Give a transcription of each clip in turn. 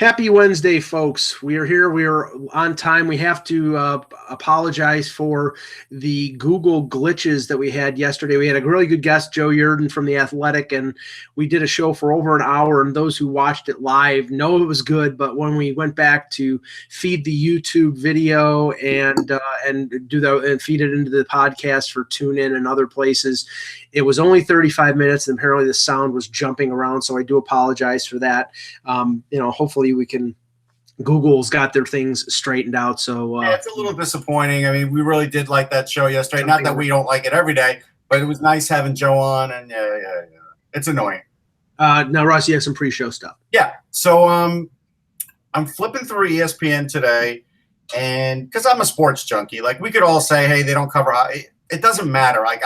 Happy Wednesday, folks. We are here. We are on time. We have to apologize for the Google glitches that we had yesterday. We had a really good guest, Joe Yerdon from The Athletic, and we did a show for over an hour, and those who watched it live know it was good, but when we went back to feed the YouTube video and feed it into the podcast for TuneIn and other places, it was only 35 minutes, and apparently the sound was jumping around, so I do apologize for that. Hopefully Google's got their things straightened out. So it's a little disappointing. I mean, we really did like that show yesterday. Not that we don't like it every day, but it was nice having Joe on, and yeah. It's annoying. Now, Ross, you have some pre-show stuff. Yeah. So I'm flipping through ESPN today, and because I'm a sports junkie, like we could all say, hey, they don't cover. It doesn't matter. Like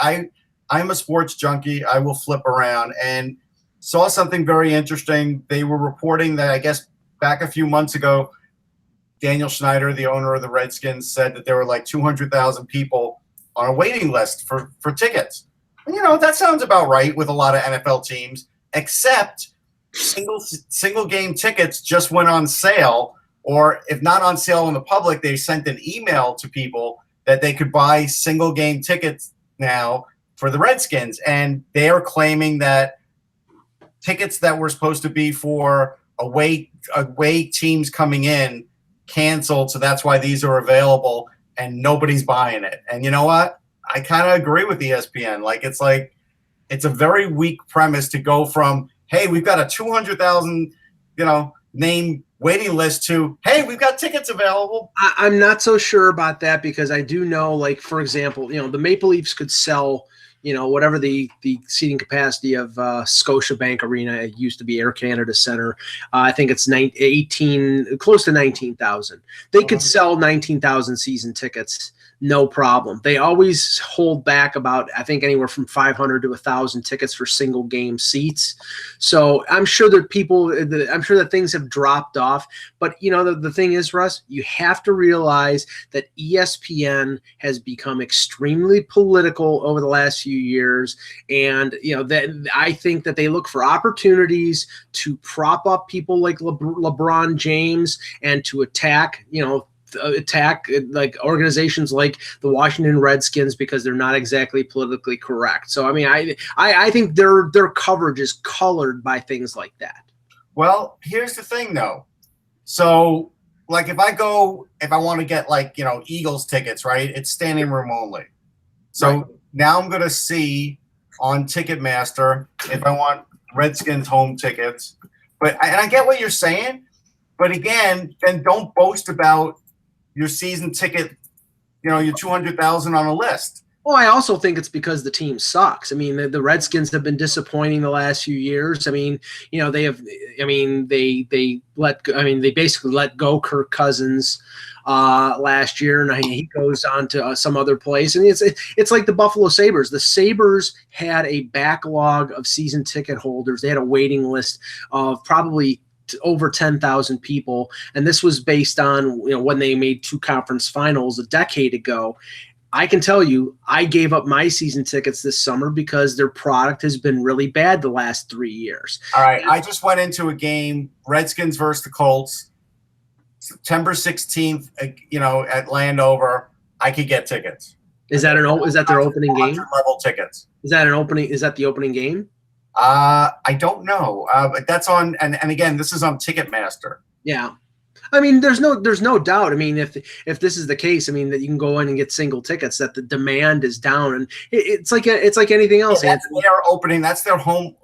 I'm a sports junkie. I will flip around and saw something very interesting. They were reporting that, I guess, back a few months ago, Daniel Snyder, the owner of the Redskins, said that there were like 200,000 people on a waiting list for tickets. And, that sounds about right with a lot of NFL teams, except single game tickets just went on sale, or if not on sale in the public, they sent an email to people that they could buy single game tickets now for the Redskins. And they are claiming that tickets that were supposed to be for away teams coming in canceled, so that's why these are available and nobody's buying it. And you know what? I kind of agree with ESPN. It's a very weak premise to go from, hey, we've got a 200,000, name waiting list to, hey, we've got tickets available. I'm not so sure about that, because I do know, like, for example, the Maple Leafs could sell whatever the seating capacity of Scotiabank Arena. It used to be Air Canada Center. I think it's close to 19,000. They could sell 19,000 season tickets, no problem. They always hold back about, I think, anywhere from 500 to 1,000 tickets for single game seats. So I'm sure that things have dropped off. But the thing is, Russ, you have to realize that ESPN has become extremely political over the last few years, and that I think that they look for opportunities to prop up people like LeBron James and to attack like organizations like the Washington Redskins, because they're not exactly politically correct. So I mean, I think their coverage is colored by things like that. Well, here's the thing though. So like if I want to get Eagles tickets, right? It's standing room only. So right. Now I'm going to see on Ticketmaster if I want Redskins home tickets. And I get what you're saying, but again, then don't boast about your season ticket, your 200,000 on a list. Well, I also think it's because the team sucks. I mean, the Redskins have been disappointing the last few years. I mean, they basically let go Kirk Cousins last year, and he goes on to some other place. And it's like the Buffalo Sabres. The Sabres had a backlog of season ticket holders. They had a waiting list of probably over 10,000 people, and this was based on when they made 2 conference finals a decade ago. I can tell you, I gave up my season tickets this summer because their product has been really bad the last 3 years. All right, I just went into a game, Redskins versus the Colts, September 16th, at Landover. I could get tickets. Is that their opening game? Level tickets. Is that the opening game? I don't know, but that's on, and again, this is on Ticketmaster. Yeah, I mean, there's no doubt. I mean, if this is the case, I mean that you can go in and get single tickets, that the demand is down, and it's like anything else. Yeah, that's their opening. That's their home.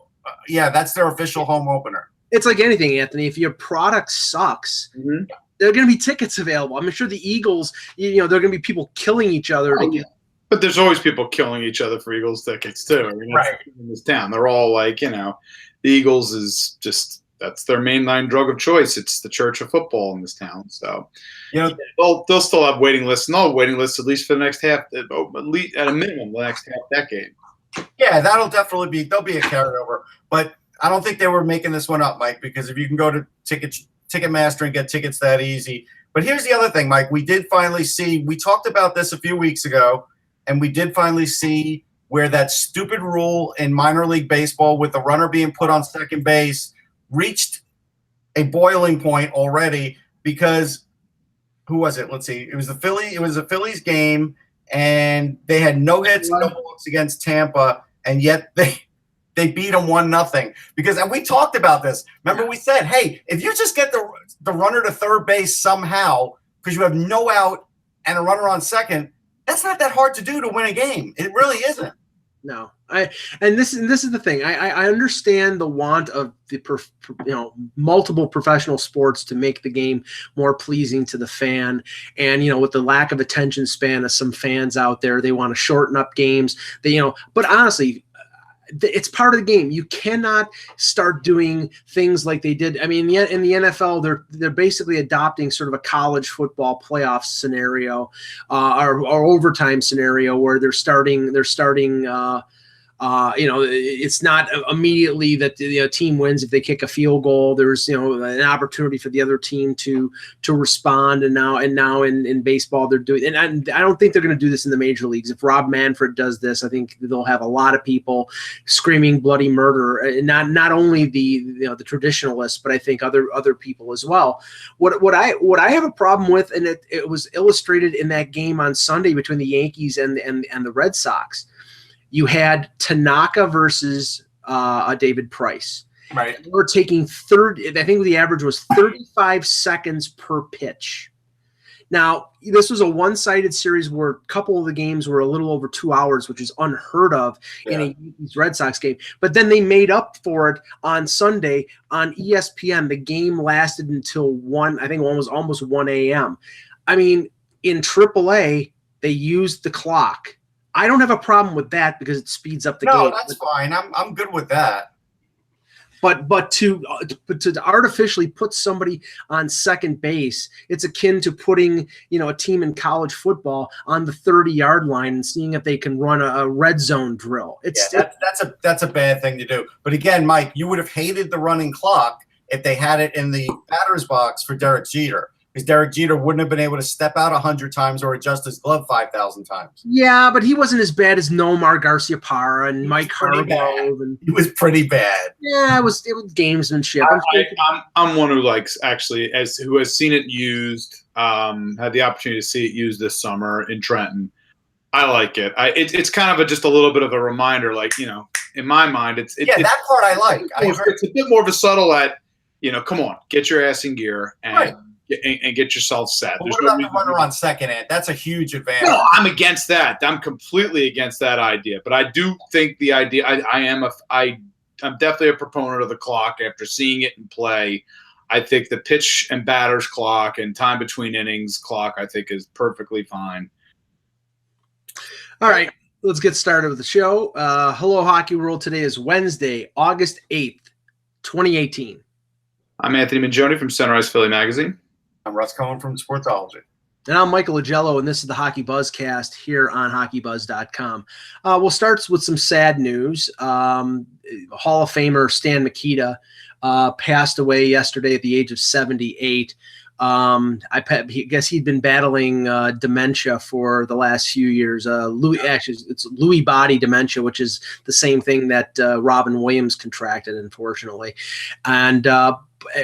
That's their official home opener. It's like anything, Anthony. If your product sucks, mm-hmm. there are going to be tickets available. I'm sure the Eagles, there are going to be people killing each other to get. But there's always people killing each other for Eagles tickets too. I mean, right. In this town, they're all like, the Eagles is just, that's their mainline drug of choice. It's the church of football in this town. So, they'll still have waiting lists, and they'll have waiting lists at least for the next half, at a minimum, the next half decade. Yeah, there'll be a carryover. But I don't think they were making this one up, Mike, because if you can go to Ticketmaster and get tickets that easy. But here's the other thing, Mike. We did finally see. We talked about this a few weeks ago. And we did finally see where that stupid rule in minor league baseball with the runner being put on second base reached a boiling point already because who was it? Let's see. It was the Phillies game, and they had no hits, no walks against Tampa, and yet they beat them 1-0 because, and we talked about this. Remember, we said, hey, if you just get the runner to third base somehow because you have no out and a runner on second, that's not that hard to do to win a game. It really isn't. No, this is the thing. I understand the want of the multiple professional sports to make the game more pleasing to the fan, and with the lack of attention span of some fans out there, they want to shorten up games. But honestly, it's part of the game. You cannot start doing things like they did. I mean, in the NFL, they're basically adopting sort of a college football playoff scenario, or overtime scenario where they're starting. It's not immediately that the team wins if they kick a field goal. There's an opportunity for the other team to respond. And now in baseball they're doing, and I don't think they're going to do this in the major leagues. If Rob Manfred does this, I think they'll have a lot of people screaming bloody murder. Not only the traditionalists, but I think other people as well. What I have a problem with, and it was illustrated in that game on Sunday between the Yankees and the Red Sox. You had Tanaka versus David Price. Right. We're taking 30. I think the average was 35 seconds per pitch. Now, this was a one-sided series where a couple of the games were a little over 2 hours, which is unheard of in a Red Sox game. But then they made up for it on Sunday on ESPN. The game lasted until 1. I think one was almost 1 a.m. I mean, in AAA, they used the clock. I don't have a problem with that because it speeds up the game. No, that's fine. I'm good with that. But to artificially put somebody on second base, it's akin to putting a team in college football on the 30-yard line and seeing if they can run a red zone drill. That's a bad thing to do. But again, Mike, you would have hated the running clock if they had it in the batter's box for Derek Jeter. Because Derek Jeter wouldn't have been able to step out 100 times or adjust his glove 5,000 times. Yeah, but he wasn't as bad as Nomar Garciaparra and Mike Hargrove. He was pretty bad. Yeah, it was gamesmanship. I'm one who likes who has seen it used, had the opportunity to see it used this summer in Trenton. I like it. It's kind of just a little bit of a reminder, in my mind, that part I like. It's a bit more of a subtle come on, get your ass in gear and get yourself set. Well, what about the runner on second end? That's a huge advantage. No, I'm against that. I'm completely against that idea. But I do think the idea. I'm definitely a proponent of the clock. After seeing it in play, I think the pitch and batter's clock and time between innings clock, I think, is perfectly fine. All right, let's get started with the show. Hello, Hockey World. Today is Wednesday, August 8th, 2018. I'm Anthony Mangione from Sunrise Philly Magazine. I'm Russ Cohen from Sportsology. And I'm Michael Agello, and this is the HockeyBuzzcast here on HockeyBuzz.com. We'll start with some sad news. Hall of Famer Stan Mikita passed away yesterday at the age of 78. I guess he'd been battling dementia for the last few years. It's Lewy body dementia, which is the same thing that Robin Williams contracted, unfortunately. And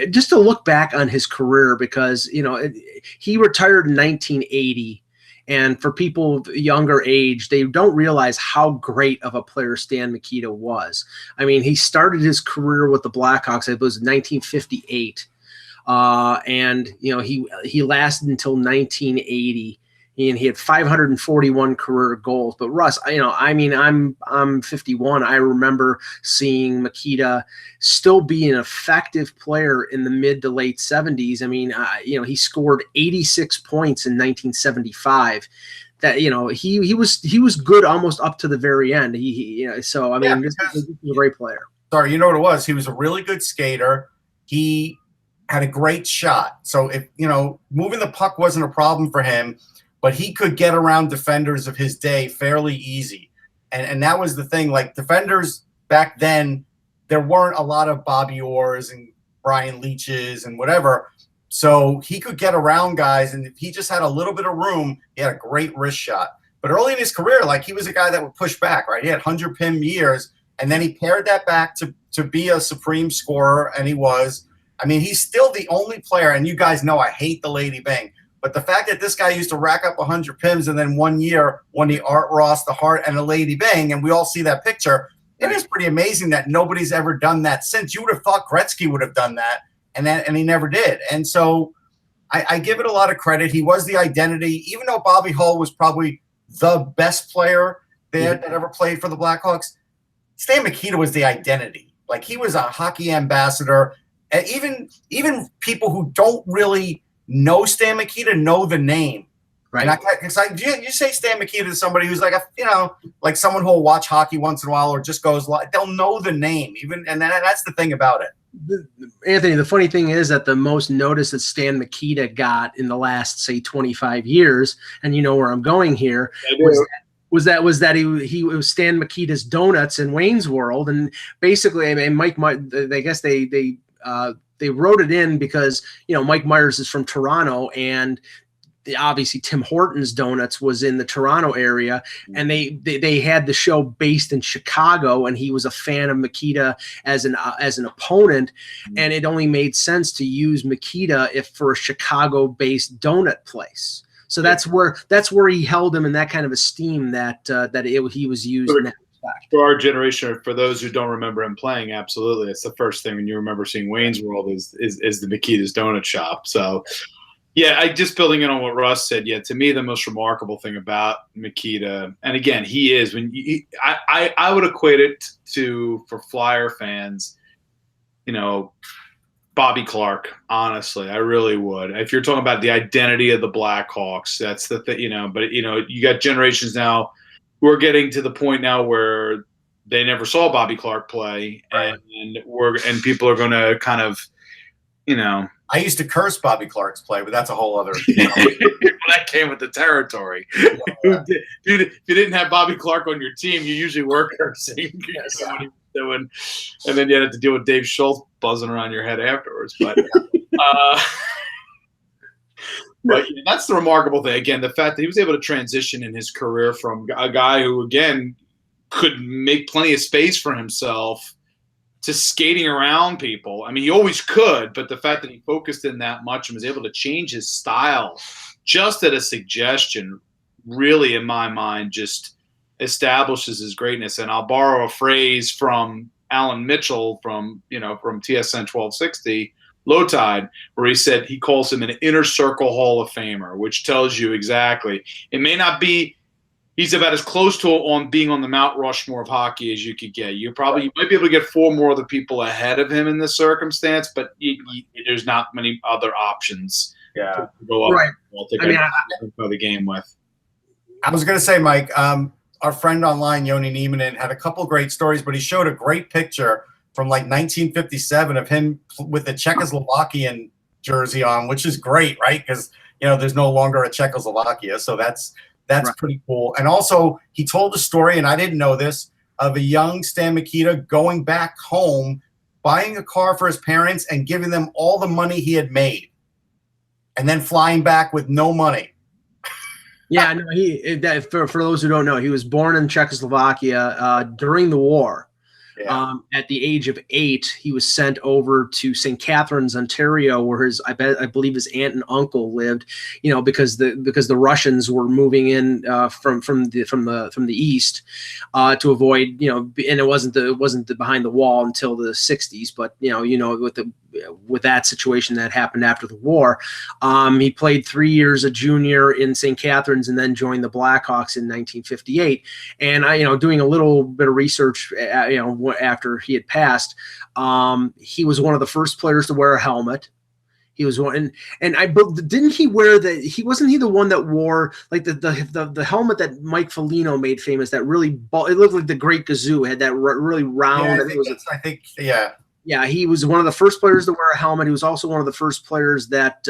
just to look back on his career, because he retired in 1980, and for people of younger age, they don't realize how great of a player Stan Mikita was. I mean, he started his career with the Blackhawks. It was 1958. And he lasted until 1980, and he had 541 career goals. But Russ, I'm 51. I remember seeing Mikita still be an effective player in the mid to late 70s. I mean, he scored 86 points in 1975. That he was good almost up to the very end. This is a great player. Sorry, you know what it was? He was a really good skater. He had a great shot. So if moving the puck wasn't a problem for him, but he could get around defenders of his day fairly easy. And that was the thing. Like, defenders back then, there weren't a lot of Bobby Orrs and Brian Leaches and whatever. So he could get around guys, and if he just had a little bit of room, he had a great wrist shot. But early in his career, he was a guy that would push back, right? He had 100 PIM years, and then he paired that back to be a supreme scorer, and he was. I mean, he's still the only player, and you guys know I hate the Lady Bang, but the fact that this guy used to rack up 100 PIMs and then one year won the Art Ross, the Hart, and the Lady Bang, and we all see that picture, it is pretty amazing that nobody's ever done that since. You would have thought Gretzky would have done that, and he never did. And so I give it a lot of credit. He was the identity, even though Bobby Hull was probably the best player that ever played for the Blackhawks. Stan Mikita was the identity. Like, he was a hockey ambassador. And even people who don't really know Stan Mikita know the name. Right. And you say Stan Mikita to somebody who's like like someone who'll watch hockey once in a while or just goes, they'll know the name. And that's the thing about it. Anthony, the funny thing is that the most notice that Stan Mikita got in the last, say, 25 years, and you know where I'm going here, was that he was Stan Mikita's Donuts in Wayne's World, and basically, I mean, I guess they wrote it in because Mike Myers is from Toronto, and obviously Tim Hortons Donuts was in the Toronto area, and they had the show based in Chicago, and he was a fan of Mikita as an opponent, and it only made sense to use Mikita for a Chicago-based donut place. So that's where he held him in that kind of esteem that he was used in that respect. For our generation, for those who don't remember him playing, absolutely, it's the first thing when you remember seeing Wayne's World is the Mikita's Donut Shop. So, yeah, I just building in on what Russ said. Yeah, to me, the most remarkable thing about Mikita, and again, he is I would equate it to, for Flyer fans, Bobby Clark. Honestly, I really would. If you're talking about the identity of the Blackhawks, that's the thing. But you got generations now who are getting to the point now where they never saw Bobby Clark play, right. and people are going to kind of, I used to curse Bobby Clark's play, but that's a whole other. That came with the territory. Yeah. If you didn't have Bobby Clark on your team, you usually were cursing. What he was doing, and then you had to deal with Dave Schultz buzzing around your head afterwards. But but that's the remarkable thing. Again, the fact that he was able to transition in his career from a guy who, again, could make plenty of space for himself to skating around people. I mean, he always could, but the fact that he focused in that much and was able to change his style just at a suggestion really, in my mind, just establishes his greatness. And I'll borrow a phrase from Alan Mitchell from TSN 1260, Low Tide, where he said he calls him an inner circle Hall of Famer, which tells you exactly. It may not be he's about as close to being on the Mount Rushmore of hockey as you could get. You might be able to get four more other people ahead of him in this circumstance, but there's not many other options. To go up. Right. The game with. I was going to say, Mike, our friend online, Yoni Niemanen, had a couple great stories, but he showed a great picture from like 1957 of him with the Czechoslovakian jersey on, which is great, right? Because there's no longer a Czechoslovakia, so that's right. Pretty cool. And also, he told a story, and I didn't know this, of a young Stan Mikita going back home, buying a car for his parents, and giving them all the money he had made, and then flying back with no money. Yeah, no. For those who don't know, he was born in Czechoslovakia during the war. Yeah. At the age of 8, he was sent over to St. Catharines, Ontario, where I believe his aunt and uncle lived. Because the Russians were moving in from the east to avoid and it wasn't the behind the wall until the 60s. But with that situation that happened after the war, he played 3 years a junior in St. Catharines and then joined the Blackhawks in 1958. And doing a little bit of research, after he had passed, he was one of the first players to wear a helmet. He was one, and didn't he wear wasn't he the one that wore like the helmet that Mike Foligno made famous, that really it looked like the Great Gazoo, had that really round. Yeah, he was one of the first players to wear a helmet. He was also one of the first players that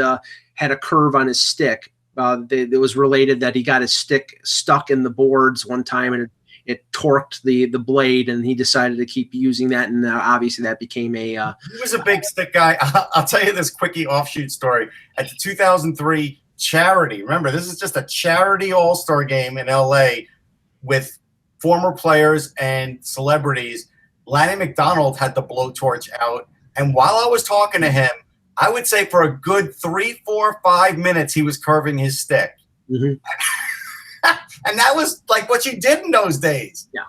had a curve on his stick. It was related that he got his stick stuck in the boards one time, and it torqued the blade, and he decided to keep using that. And obviously that became he was a big stick guy. I'll tell you this quickie offshoot story. At the 2003 charity, remember, this is just a charity all-star game in LA with former players and celebrities. Lanny McDonald had the blowtorch out, And while I was talking to him, I would say for a good 3, 4, 5 minutes, he was curving his stick. Mm-hmm. And that was like what you did in those days. Yeah.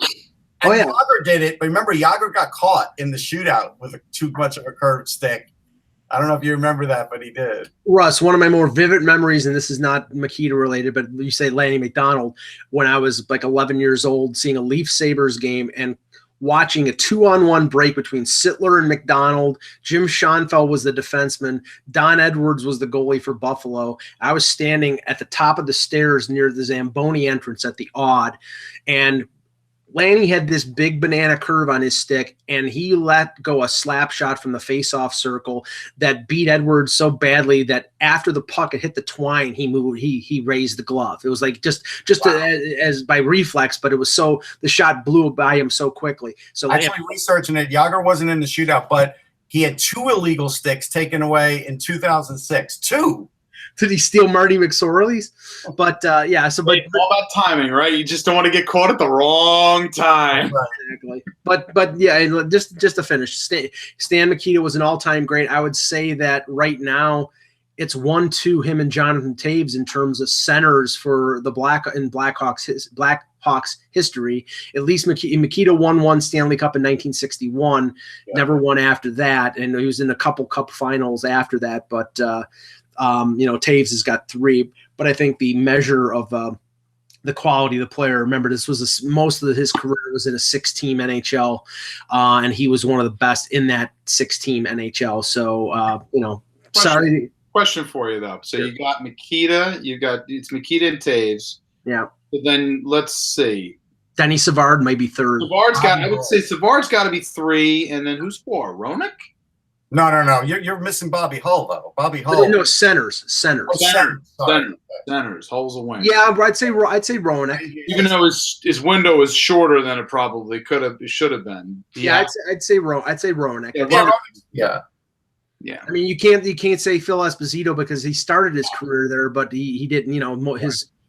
And Yager did it. But remember, Yager got caught in the shootout with too much of a curved stick. I don't know if you remember that, but he did. Russ, one of my more vivid memories, and this is not Mikita related, but you say Lanny McDonald, when I was like 11 years old, seeing a Leaf Sabres game and watching a 2-on-1 break between Sittler and McDonald. Jim Schoenfeld was the defenseman. Don Edwards was the goalie for Buffalo. I was standing at the top of the stairs near the Zamboni entrance at the Odd, and Lanny had this big banana curve on his stick, and he let go a slap shot from the face-off circle that beat Edwards so badly that after the puck had hit the twine, he moved. He raised the glove. It was like just as by reflex, but it was so the shot blew by him so quickly. So actually researching it, Yager wasn't in the shootout, but he had 2 illegal sticks taken away in 2006. 2. Did he steal Marty McSorley's? But yeah, so but all about timing, right? You just don't want to get caught at the wrong time. Exactly. But yeah, just to finish, Stan Mikita was an all-time great. I would say that right now it's 1-2 him and Jonathan Taves in terms of centers for the Blackhawks history. At least Mikita won 1 Stanley Cup in 1961, never won after that, and he was in a couple cup finals after that. But Taves has got 3. But I think the measure of the quality of the player. Remember, this was most of his career was in a 6-team NHL, and he was one of the best in that 6-team NHL. So Question for you though. So you got Mikita, it's Mikita and Taves. Yeah. But then let's see. Denny Savard might be 3rd. I would say Savard's got to be 3, and then who's 4? Roenick? No. You're missing Bobby Hull though. Bobby Hull. No, centers. Centers. Hull's a win. Yeah, I'd say Roenick. Even though his window is shorter than it probably should have been. Yeah, I'd say Roenick. Yeah. I mean, you can't say Phil Esposito because he started his career there, but he didn't.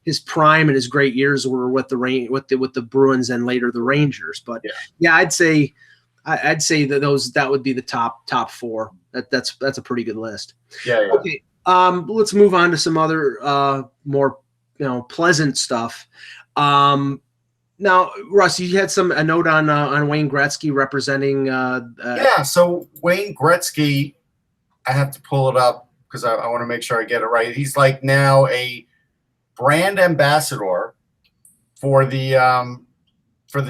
His prime and his great years were with the Bruins and later the Rangers. But I'd say that would be the top 4. That's a pretty good list. Yeah. Okay. Let's move on to some other more pleasant stuff. Now, Russ, you had a note on Wayne Gretzky representing. So Wayne Gretzky, I have to pull it up because I want to make sure I get it right. He's like now a brand ambassador for the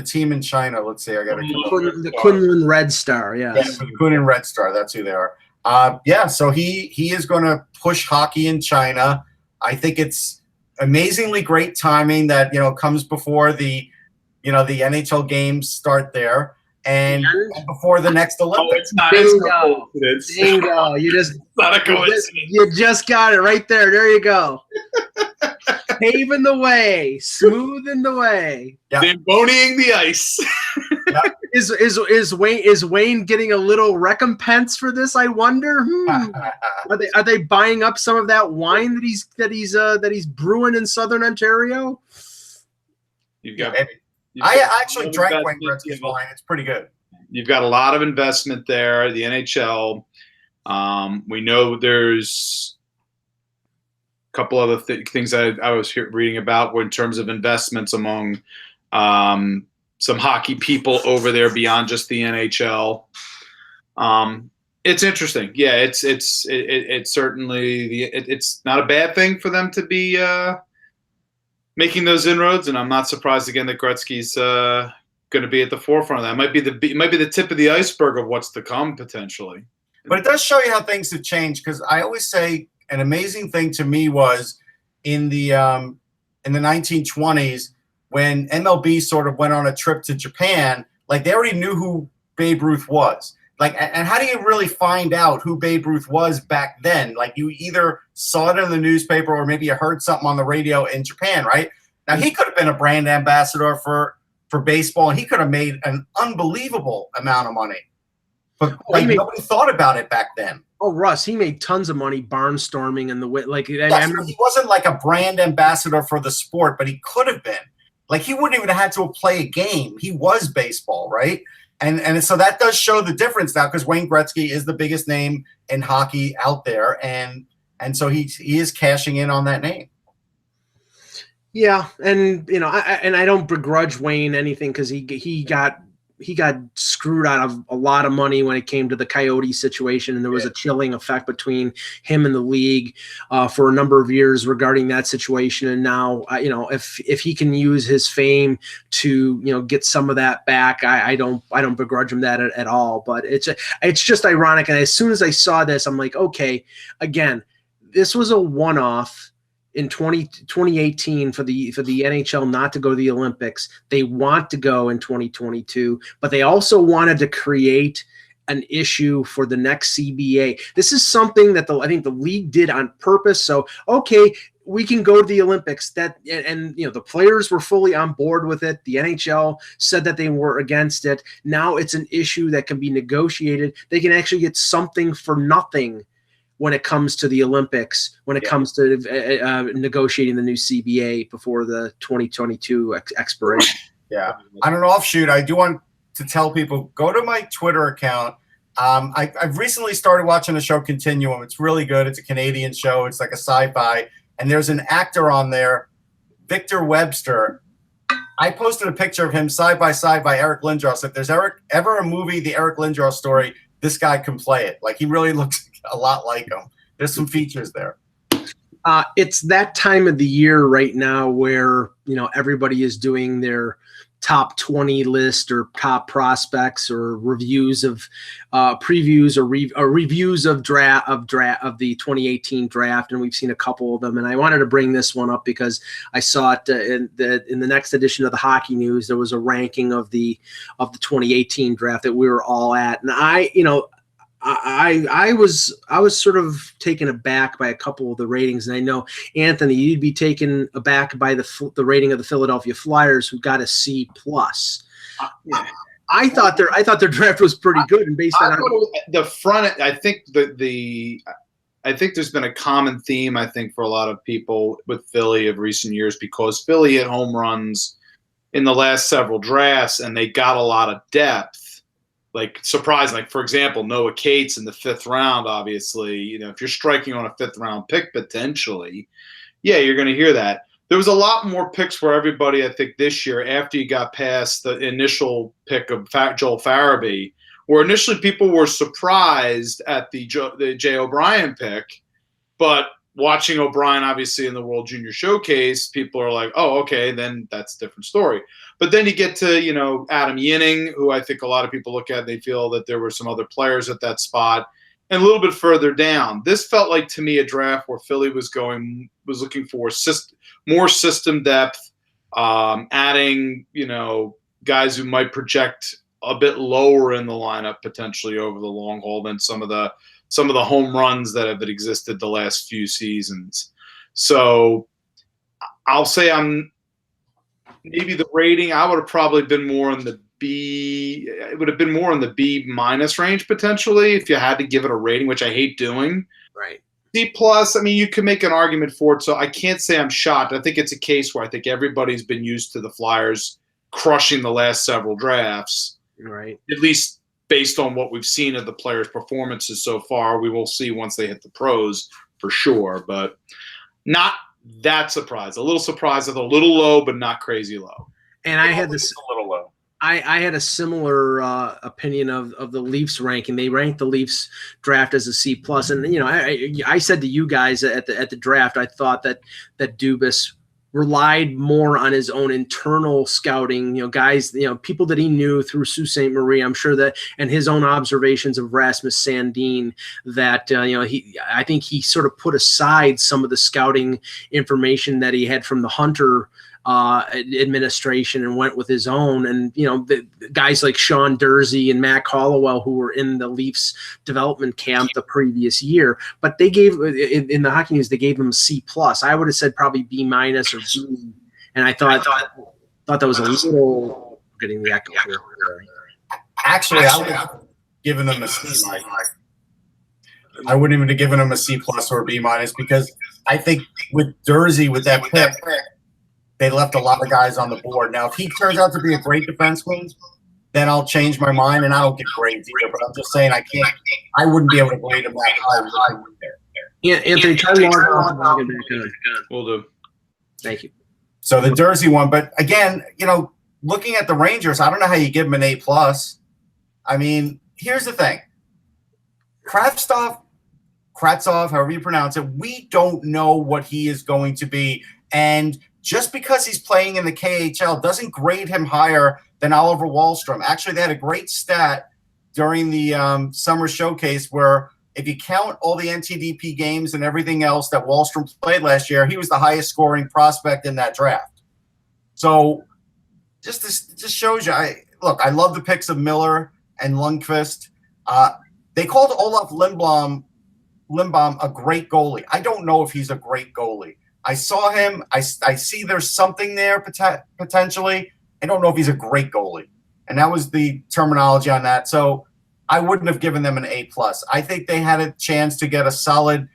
team in China. Let's see, I got the Kunlun Red Star. Yes. For the Kunlun Red Star. That's who they are. So he is going to push hockey in China. I think it's amazingly great timing that comes before the NHL games start there and before the next Olympics. Bingo. You not a coincidence. You just got it right there. There you go. Paving the way, smoothing the way. Zamboniing the ice. Is Wayne getting a little recompense for this? I wonder. Are they buying up some of that wine that he's brewing in Southern Ontario? I actually drank Wayne Gretzky's wine. It's pretty good. You've got a lot of investment there. The NHL. We know there's a couple other things that I was reading about in terms of investments among some hockey people over there beyond just the NHL. It's interesting. Yeah, it's certainly it's not a bad thing for them to be making those inroads, and I'm not surprised again that Gretzky's going to be at the forefront of that. It might be the tip of the iceberg of what's to come potentially. But it does show you how things have changed, because I always say an amazing thing to me was in the 1920s when MLB sort of went on a trip to Japan. Like, they already knew who Babe Ruth was. Like, and how do you really find out who Babe Ruth was back then? Like, you either saw it in the newspaper or maybe you heard something on the radio in Japan, right? Now, he could have been a brand ambassador for baseball, and he could have made an unbelievable amount of money. But nobody thought about it back then. Oh, Russ, he made tons of money barnstorming in the way. Like, he wasn't like a brand ambassador for the sport, but he could have been. Like, he wouldn't even have had to play a game. He was baseball, right? And so that does show the difference now, because Wayne Gretzky is the biggest name in hockey out there, and so he is cashing in on that name. Yeah, and I don't begrudge Wayne anything, because he got screwed out of a lot of money when it came to the Coyote situation, and there was a chilling effect between him and the league for a number of years regarding that situation. And now, if he can use his fame to get some of that back, I don't begrudge him that at all. But it's just ironic. And as soon as I saw this, I'm like, okay, again, this was a one-off in 2018 for the NHL not to go to the Olympics. They want to go in 2022, but they also wanted to create an issue for the next CBA. This is something that I think the league did on purpose. So, okay, we can go to the Olympics. And the players were fully on board with it. The NHL said that they were against it. Now it's an issue that can be negotiated. They can actually get something for nothing when it comes to the Olympics, when it comes to negotiating the new CBA before the 2022 expiration. Yeah. On an offshoot, I do want to tell people, go to my Twitter account. I've recently started watching the show Continuum. It's really good. It's a Canadian show. It's like a sci-fi. And there's an actor on there, Victor Webster. I posted a picture of him side by side by Eric Lindros. If there's ever a movie, the Eric Lindros story, this guy can play it. Like, he really looks a lot like him. There's some features there. It's that time of the year right now where everybody is doing their top 20 list or top prospects or reviews of previews or reviews of the 2018 draft, and we've seen a couple of them. And I wanted to bring this one up because I saw it in the next edition of the Hockey News. There was a ranking of the 2018 draft that we were all at, and I was sort of taken aback by a couple of the ratings, and I know, Anthony, you'd be taken aback by the rating of the Philadelphia Flyers, who got a C+. I thought their draft was pretty good, and based on the front, I think I think there's been a common theme, I think, for a lot of people with Philly of recent years, because Philly hit home runs in the last several drafts, and they got a lot of depth. Like, surprising. Like, for example, Noah Cates in the 5th round, obviously, if you're striking on a 5th round pick, potentially, you're going to hear that. There was a lot more picks for everybody, I think, this year after you got past the initial pick of Joel Farabee, where initially people were surprised at the Jay O'Brien pick, but watching O'Brien, obviously, in the World Junior Showcase, people are like, oh, okay, then that's a different story. But then you get to, Adam Yinning, who I think a lot of people look at, they feel that there were some other players at that spot. And a little bit further down, this felt like, to me, a draft where Philly was looking for more system depth, adding, guys who might project a bit lower in the lineup potentially over the long haul than some of the home runs that have existed the last few seasons. So I'll say maybe the rating, I would have probably been more in the B. It would have been more in the B- range potentially if you had to give it a rating, which I hate doing. Right. C+, I mean, you can make an argument for it. So I can't say I'm shocked. I think it's a case where I think everybody's been used to the Flyers crushing the last several drafts. Right. At least based on what we've seen of the players' performances so far. We will see once they hit the pros for sure, but not that surprised. A little surprised, a little low, but not crazy low. And I had this a little low. I had a similar opinion of the Leafs ranking. They ranked the Leafs draft as a C+, and I said to you guys at the draft, I thought that Dubas relied more on his own internal scouting, guys, people that he knew through Sault Ste. Marie. I'm sure that, and his own observations of Rasmus Sandin, that, I think he sort of put aside some of the scouting information that he had from the Hunter administration and went with his own. And, the guys like Sean Dursey and Matt Hollowell, who were in the Leafs development camp the previous year, but they gave in the Hockey News, they gave him a C+. I would have said probably B- or B. And I thought that was a little getting the echo here. Actually, I would have given them a C-. I wouldn't even have given them a C+ or a B- because I think with Dursey, with that pick, they left a lot of guys on the board. Now, if he turns out to be a great defenseman, then I'll change my mind, and I don't get grades either. But I'm just saying I wouldn't be able to grade him that high. Yeah, Anthony, try to log back on. Will do. Thank you. So the Jersey one, but again, looking at the Rangers, I don't know how you give them an A+. I mean, here's the thing. Kravtsov, however you pronounce it, we don't know what he is going to be. And just because he's playing in the KHL doesn't grade him higher than Oliver Wahlstrom. Actually, they had a great stat during the summer showcase where if you count all the NTDP games and everything else that Wahlstrom played last year, he was the highest scoring prospect in that draft. So just shows you. I love the picks of Miller and Lundqvist. They called Olaf Lindblom a great goalie. I don't know if he's a great goalie. I saw him. I see there's something there potentially. I don't know if he's a great goalie. And that was the terminology on that. So I wouldn't have given them an A+. I think they had a chance to get a solid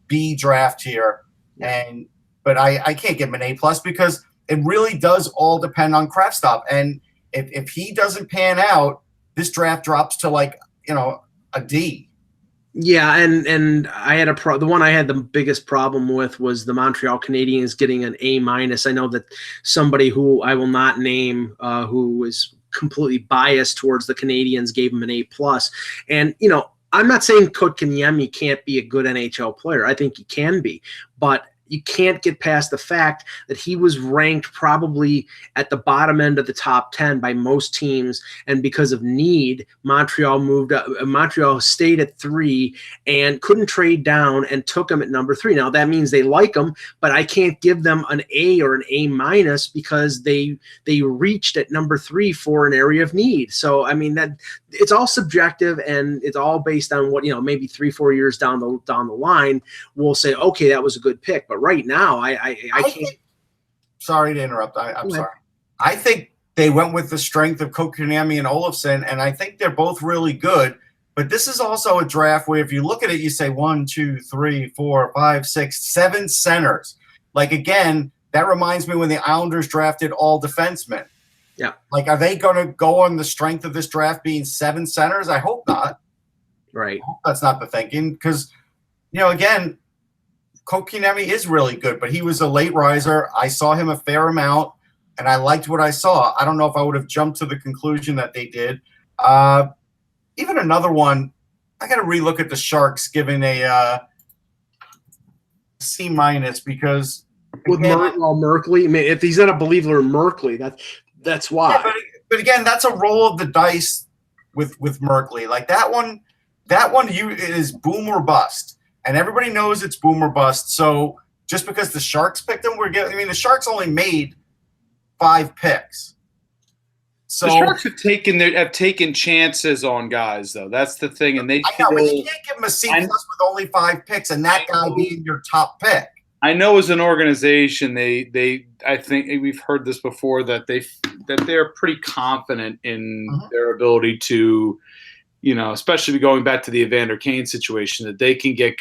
B draft here. But I can't give him an A+ because it really does all depend on Kravtsov. And if he doesn't pan out, this draft drops to a D. Yeah, and I had the one I had the biggest problem with was the Montreal Canadiens getting an A-. I know that somebody who I will not name, who was completely biased towards the Canadiens, gave him an A+. And I'm not saying Kotkaniemi can't be a good NHL player. I think he can be, but you can't get past the fact that he was ranked probably at the bottom end of the top 10 by most teams. And because of need, Montreal moved up. Montreal stayed at 3 and couldn't trade down and took him at number 3. Now that means they like him, but I can't give them an A or an A- because they reached at number 3 for an area of need. So, I mean, that it's all subjective and it's all based on what, maybe 3-4 years down the line, we'll say, okay, that was a good pick. But right now, I can't. Sorry to interrupt. I'm sorry. I think they went with the strength of Kotkaniemi and Olofsson, and I think they're both really good. But this is also a draft where if you look at it, you say 1, 2, 3, 4, 5, 6, 7 centers. Again, that reminds me when the Islanders drafted all defensemen. Yeah. Are they going to go on the strength of this draft being 7 centers? I hope not. Right. I hope that's not the thinking because, again, Kotkaniemi is really good, but he was a late riser. I saw him a fair amount, and I liked what I saw. I don't know if I would have jumped to the conclusion that they did. Even another one, I got to relook at the Sharks giving a C- because with Merkley. I mean, if he's not a believer in Merkley, that's why. Yeah, but again, that's a roll of the dice with Merkley. That one, it is boom or bust. And everybody knows it's boom or bust. So just because the Sharks picked him, the Sharks only made 5 picks. So the Sharks have taken chances on guys, though. That's the thing, and I know, but you can't give him a C+ with only 5 picks, and that guy being your top pick. I know as an organization, I think we've heard this before that they're pretty confident in their ability to. Especially going back to the Evander Kane situation, that they can get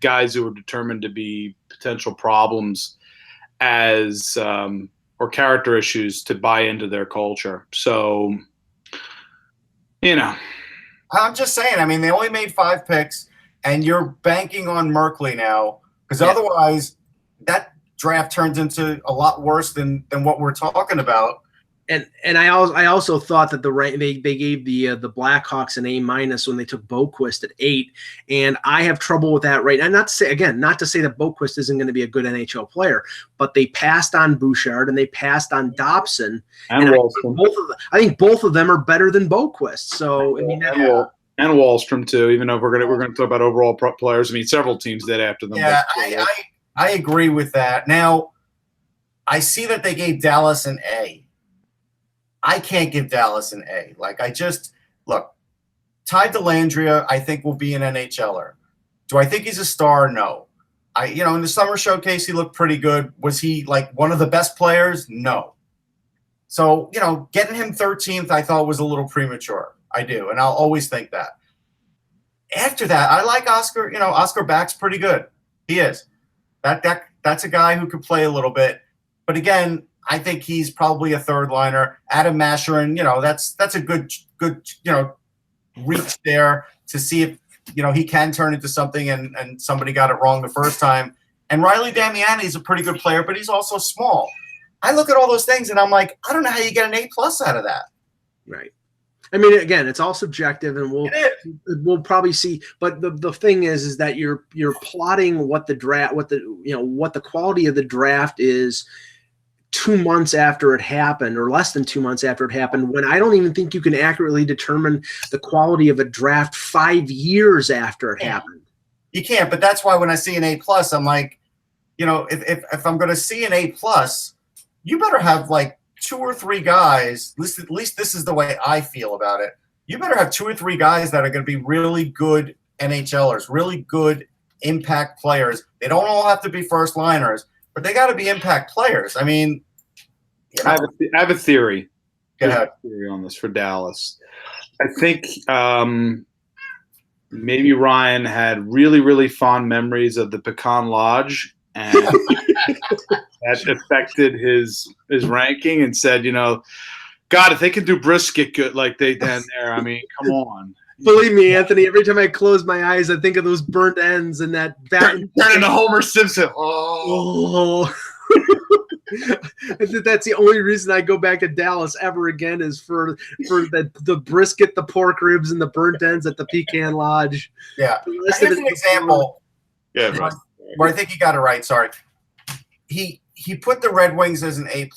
guys who are determined to be potential problems as or character issues to buy into their culture. So, I'm just saying. They only made 5 picks, and you're banking on Merkley now because otherwise, that draft turns into a lot worse than what we're talking about. And I also thought that they gave the Blackhawks an A- when they took Boquist at 8, and I have trouble with that right now. Not to say that Boquist isn't going to be a good NHL player, but they passed on Bouchard and they passed on Dobson, and I think both of them are better than Boquist. So and Wahlstrom too. Even though we're going to talk about overall players, several teams did after them. Yeah, I agree with that. Now, I see that they gave Dallas an A. I can't give Dallas an A. Ty Dellandrea, I think, will be an NHLer. Do I think he's a star? No. In the summer showcase, he looked pretty good. Was he one of the best players? No. So, getting him 13th, I thought was a little premature. I do, and I'll always think that. After that, I like Oscar. Oscar Back's pretty good. He is. That's a guy who could play a little bit. But again, I think he's probably a third liner. Adam Masherin, that's a good reach there to see if he can turn into something, and somebody got it wrong the first time. And Riley Damiani is a pretty good player, but he's also small. I look at all those things and I'm like, I don't know how you get an A+ out of that. Right. I mean, again, it's all subjective, and we'll probably see. But the thing is that you're plotting what the quality of the draft is 2 months after it happened, or less than 2 months after it happened, when I don't even think you can accurately determine the quality of a draft 5 years after it happened. You can't, but that's why when I see an A+, I'm like, if I'm going to see an A+, you better have like 2 or 3 guys. At least this is the way I feel about it. You better have 2 or 3 guys that are going to be really good NHLers, really good impact players. They don't all have to be first liners, but they got to be impact players. I mean, I have a theory. Go ahead. Theory on this for Dallas. I think maybe Ryan had really, really fond memories of the Pecan Lodge, and that affected his ranking, and said, God, if they can do brisket good like they did there, I mean, come on. Believe me, Anthony, every time I close my eyes, I think of those burnt ends and that turn into Homer Simpson. Oh. I think that's the only reason I go back to Dallas ever again is for the brisket, the pork ribs, and the burnt ends at the Pecan Lodge. Yeah. Here's an example. Yeah, right. Where I think he got it right. Sorry. He put the Red Wings as an A+.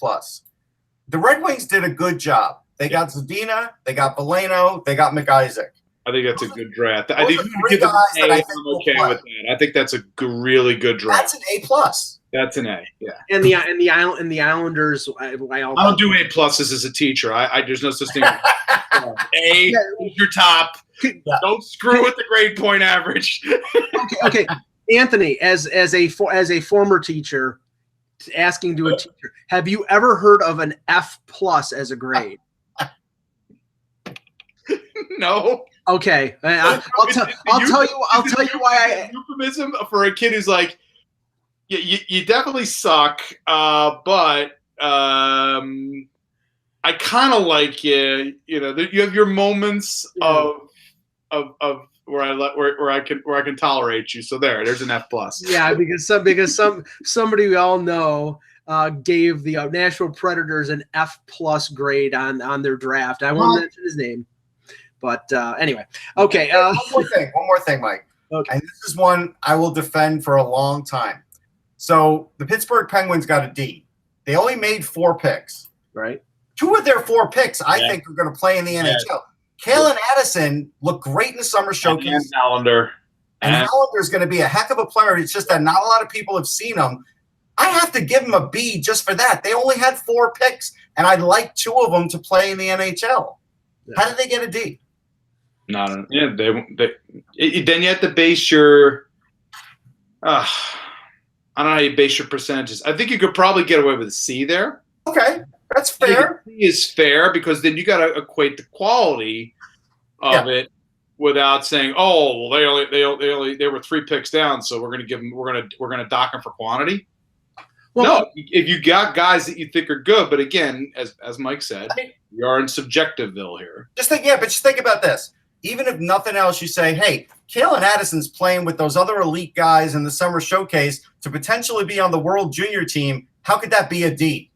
The Red Wings did a good job. They got Zadina, they got Veleno, they got McIsaac. I think that's a good draft. Those I think are 3 guys that I think I'm okay with that. I think that's a really good draft. That's an A+. That's an A. Yeah. And the Islanders, I don't do A+ as a teacher. I there's no such thing. A, your top. Yeah. Don't screw with the grade point average. Okay. Anthony, as a former teacher, asking to a teacher, have you ever heard of an F+ as a grade? No. Okay, I'll tell you why. Euphemism for a kid who's like, you definitely suck, but I kind of like you. You have your moments of where I can tolerate you. So there's an F+. Yeah, because somebody we all know gave the Nashville Predators an F+ grade on their draft. I won't mention his name. But anyway, okay. One more thing, Mike. Okay. And this is one I will defend for a long time. So the Pittsburgh Penguins got a D. They only made 4 picks. Right. 2 of their 4 picks, I think, are going to play in the NHL. Kalen Addison looked great in the summer showcase. And Hallander. And Hallander's going to be a heck of a player. It's just that not a lot of people have seen him. I have to give him a B just for that. They only had 4 picks, and I'd like 2 of them to play in the NHL. Yeah. How did they get a D? Then you have to base your I don't know how you base your percentages. I think you could probably get away with a C there. Okay, that's fair. C is fair because then you got to equate the quality of it without saying, oh, well, they were 3 picks down, so we're going to dock them for quantity. Well, no, if you got guys that you think are good, but again, as Mike said, we are in subjectiveville here. Just think about this. Even if nothing else, you say, hey, Kalen Addison's playing with those other elite guys in the summer showcase to potentially be on the World Junior team. How could that be a D?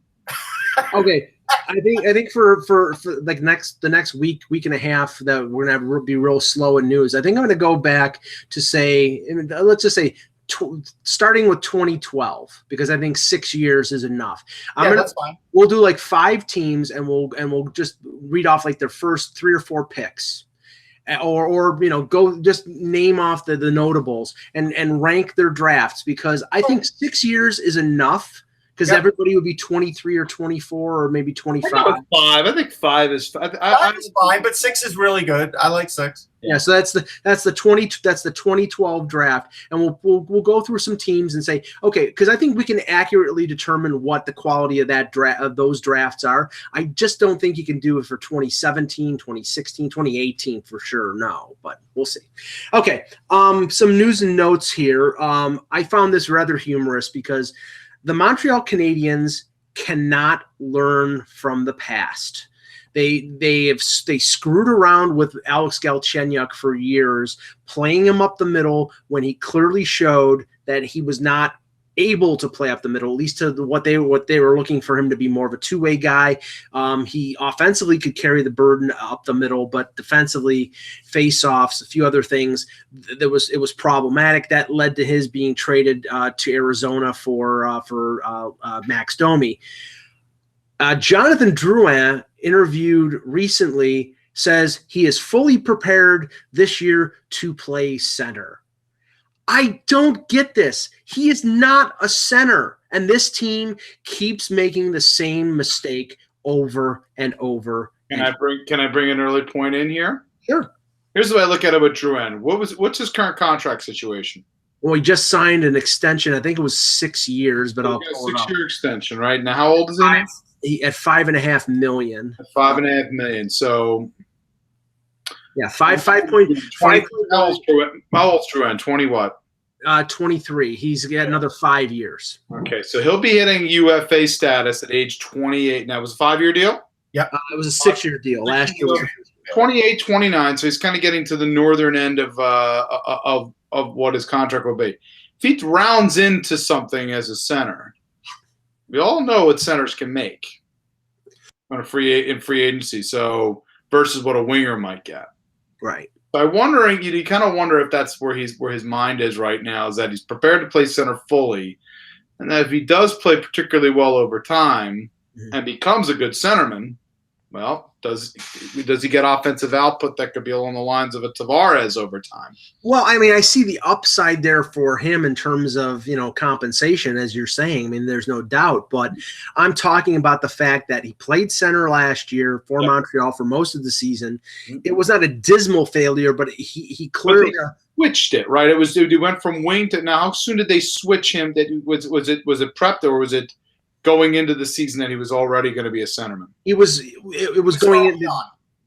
Okay. I think for like the next week and a half that we're going to be real slow in news. I think I'm going to go back to say, let's just say, starting with 2012, because I think 6 years is enough. That's fine. We'll do like 5 teams, and we'll just read off like their first 3 or 4 picks, or go just name off the notables and rank their drafts, because I think 6 years is enough. Because everybody would be 23 or 24 or maybe 25. I think 5 is fine. 5 is fine, but 6 is really good. I like 6. Yeah, so that's the 2012 draft, and we'll go through some teams and say, okay, because I think we can accurately determine what the quality of those drafts are. I just don't think you can do it for 2017, 2016, 2018 for sure. No, but we'll see. Okay, some news and notes here. I found this rather humorous because the Montreal Canadiens cannot learn from the past. They screwed around with Alex Galchenyuk for years, playing him up the middle when he clearly showed that he was not able to play up the middle, at least to what they were looking for him to be more of a two-way guy. He offensively could carry the burden up the middle, but defensively, face-offs, a few other things, it was problematic. That led to his being traded to Arizona for Max Domi. Jonathan Drouin, interviewed recently, says he is fully prepared this year to play center. I don't get this. He is not a center, and this team keeps making the same mistake over and over. Can I bring an early point in here? Sure. Here's the way I look at it with Drouin. What's his current contract situation? Well, he just signed an extension. I think it was 6 years, but I'll pull it up. 6-year extension, right? Now, how old is he? At $5.5 million. $5.5 million. So. Yeah, 5.5. How old's Drouin? 20 what? 23. He's got another 5 years. Okay, so he'll be hitting UFA status at age 28. Now, it was a 5-year deal? Yeah, it was a 6-year deal last year. 28, 29, so he's kind of getting to the northern end of what his contract will be. If he rounds into something as a center, we all know what centers can make in free agency. So versus what a winger might get. Right. So I'm wondering, you kind of wonder if that's where his mind is right now, is that he's prepared to play center fully, and that if he does play particularly well over time and becomes a good centerman, well, does he get offensive output that could be along the lines of a Tavares over time? Well, I mean, I see the upside there for him in terms of, compensation, as you're saying. I mean, there's no doubt. But I'm talking about the fact that he played center last year for Montreal for most of the season. It was not a dismal failure, but he clearly switched it, right? He went from wing to now. How soon did they switch him? Was it prepped, or was it going into the season that he was already going to be a centerman? It was going into.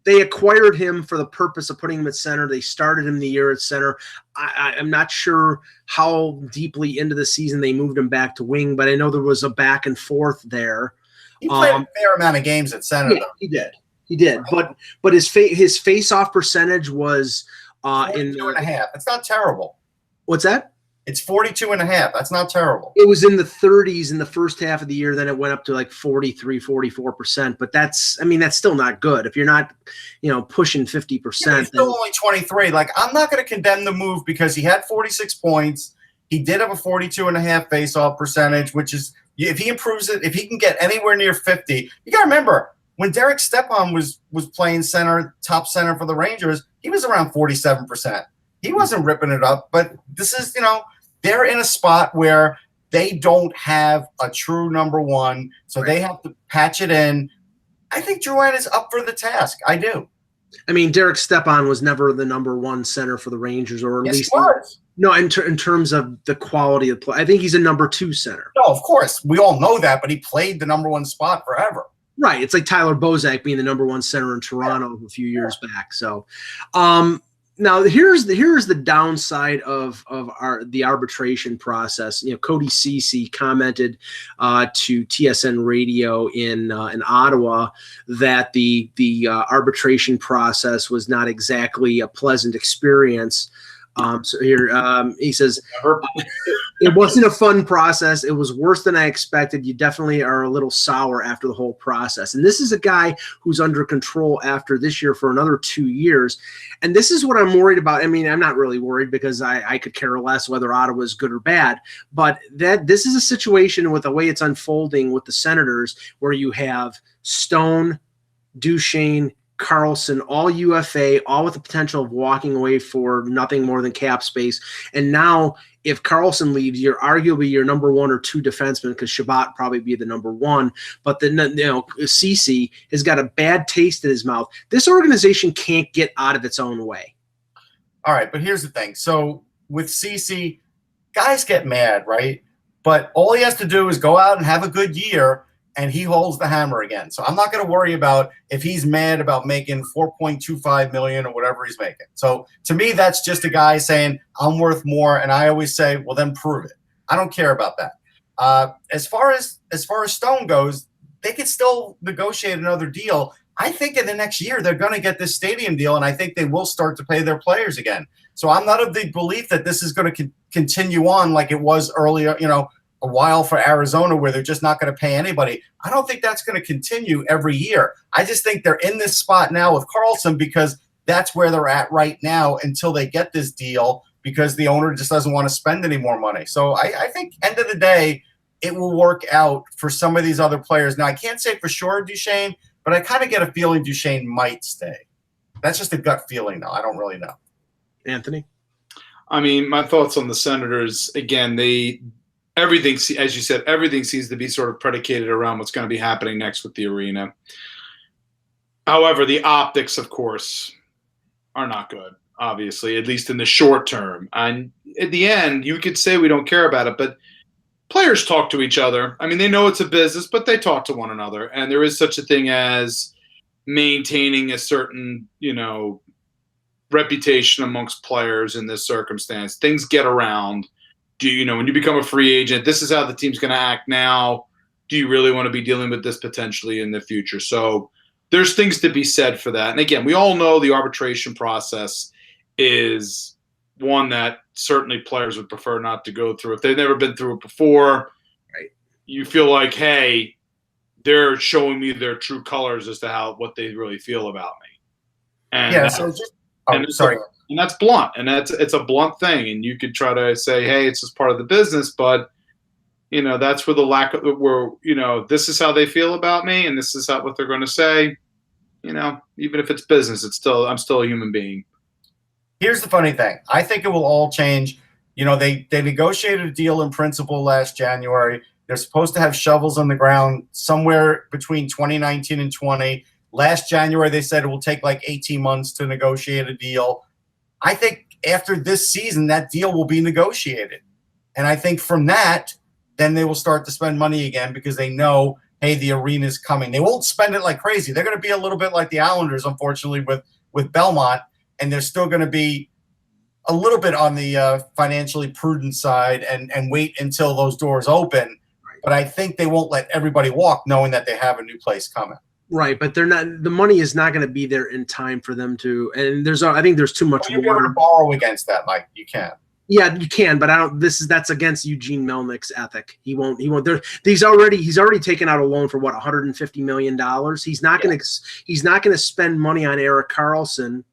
They acquired him for the purpose of putting him at center. They started him the year at center. I'm not sure how deeply into the season they moved him back to wing, but I know there was a back and forth there. He played a fair amount of games at center. Yeah, he did. But his face-off percentage was 42.5. It's not terrible. What's that? It's 42.5. That's not terrible. It was in the 30s in the first half of the year. Then it went up to like 43, 44%. But that's still not good. If you're not, pushing 50%. He's still only 23. Like, I'm not going to condemn the move because he had 46 points. He did have a 42.5 face-off percentage, which is, if he improves it, if he can get anywhere near 50, you got to remember, when Derek Stepan was playing center, top center for the Rangers, he was around 47%. He wasn't ripping it up, but this is, they're in a spot where they don't have a true number one, so they have to patch it in. I think Drouin is up for the task. I do. I mean, Derek Stepan was never the number one center for the Rangers, or at least in terms of the quality of play. I think he's a number two center. No, of course. We all know that, but he played the number one spot forever. Right. It's like Tyler Bozak being the number one center in Toronto a few years back. So, now here's the downside of the arbitration process. Cody Ceci commented to TSN Radio in Ottawa that the arbitration process was not exactly a pleasant experience. So here he says, it wasn't a fun process. It was worse than I expected. You definitely are a little sour after the whole process. And this is a guy who's under control after this year for another 2 years. And this is what I'm worried about. I mean, I'm not really worried because I could care less whether Ottawa is good or bad. But this is a situation with the way it's unfolding with the Senators, where you have Stone, Duchesne, Carlson, all UFA, all with the potential of walking away for nothing more than cap space. And now if Carlson leaves, you're arguably your number one or two defenseman, because Shabbat probably be the number one. But Ceci has got a bad taste in his mouth. This organization can't get out of its own way. All right, but here's the thing. So with Ceci, guys get mad, right? But all he has to do is go out and have a good year, and he holds the hammer again. So I'm not going to worry about if he's mad about making $4.25 million or whatever he's making. So to me, that's just a guy saying, I'm worth more. And I always say, well, then prove it. I don't care about that. As far as Stone goes, they could still negotiate another deal. I think in the next year they're going to get this stadium deal, and I think they will start to pay their players again. So I'm not of the belief that this is going to continue on like it was earlier, a while for Arizona where they're just not going to pay anybody. I don't think that's going to continue every year. I just think they're in this spot now with Karlsson because that's where they're at right now until they get this deal because the owner just doesn't want to spend any more money. So I think end of the day, it will work out for some of these other players. Now, I can't say for sure Duchesne, but I kind of get a feeling Duchesne might stay. That's just a gut feeling, though. I don't really know. Anthony? I mean, my thoughts on the Senators, again, everything, as you said, everything seems to be sort of predicated around what's going to be happening next with the arena. However, the optics, of course, are not good, obviously, at least in the short term. And at the end, you could say we don't care about it, but players talk to each other. I mean, they know it's a business, but they talk to one another. And there is such a thing as maintaining a certain, reputation amongst players in this circumstance. Things get around. When you become a free agent, this is how the team's going to act now. Do you really want to be dealing with this potentially in the future? So there's things to be said for that. And again, we all know the arbitration process is one that certainly players would prefer not to go through. If they've never been through it before, right, you feel like, hey, they're showing me their true colors as to what they really feel about me. And sorry. And that's blunt, and it's a blunt thing. And you could try to say, hey, it's just part of the business, but that's where this is how they feel about me, and this is what they're going to say. Even if it's business, I'm still a human being. Here's the funny thing. I think it will all change. They negotiated a deal in principle last January. They're supposed to have shovels on the ground somewhere between 2019 and 20. Last January, they said it will take like 18 months to negotiate a deal. I think after this season, that deal will be negotiated. And I think from that, then they will start to spend money again because they know, hey, the arena's coming. They won't spend it like crazy. They're going to be a little bit like the Islanders, unfortunately, with Belmont, and they're still going to be a little bit on the financially prudent side and wait until those doors open. But I think they won't let everybody walk knowing that they have a new place coming. Right, but the money is not going to be there in time for them to. And I think there's too much. You'll be able to borrow against that, Mike. You can. Yeah, you can, but I don't. That's against Eugene Melnick's ethic. He won't. He's already taken out a loan for what, $150 million. He's not going to spend money on Erik Karlsson.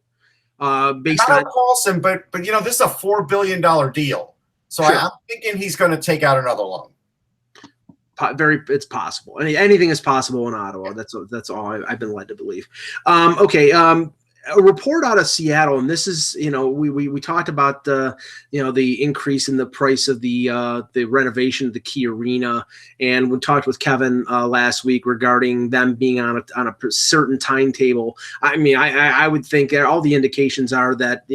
Based on Karlsson, but this is a $4 billion deal. So sure. I'm thinking he's going to take out another loan. It's possible. Anything is possible in Ottawa. That's all I've been led to believe. Okay. A report out of Seattle, and this is, we talked about the increase in the price of the renovation of the Key Arena, and we talked with Kevin last week regarding them being on a certain timetable. I mean, I would think all the indications are that,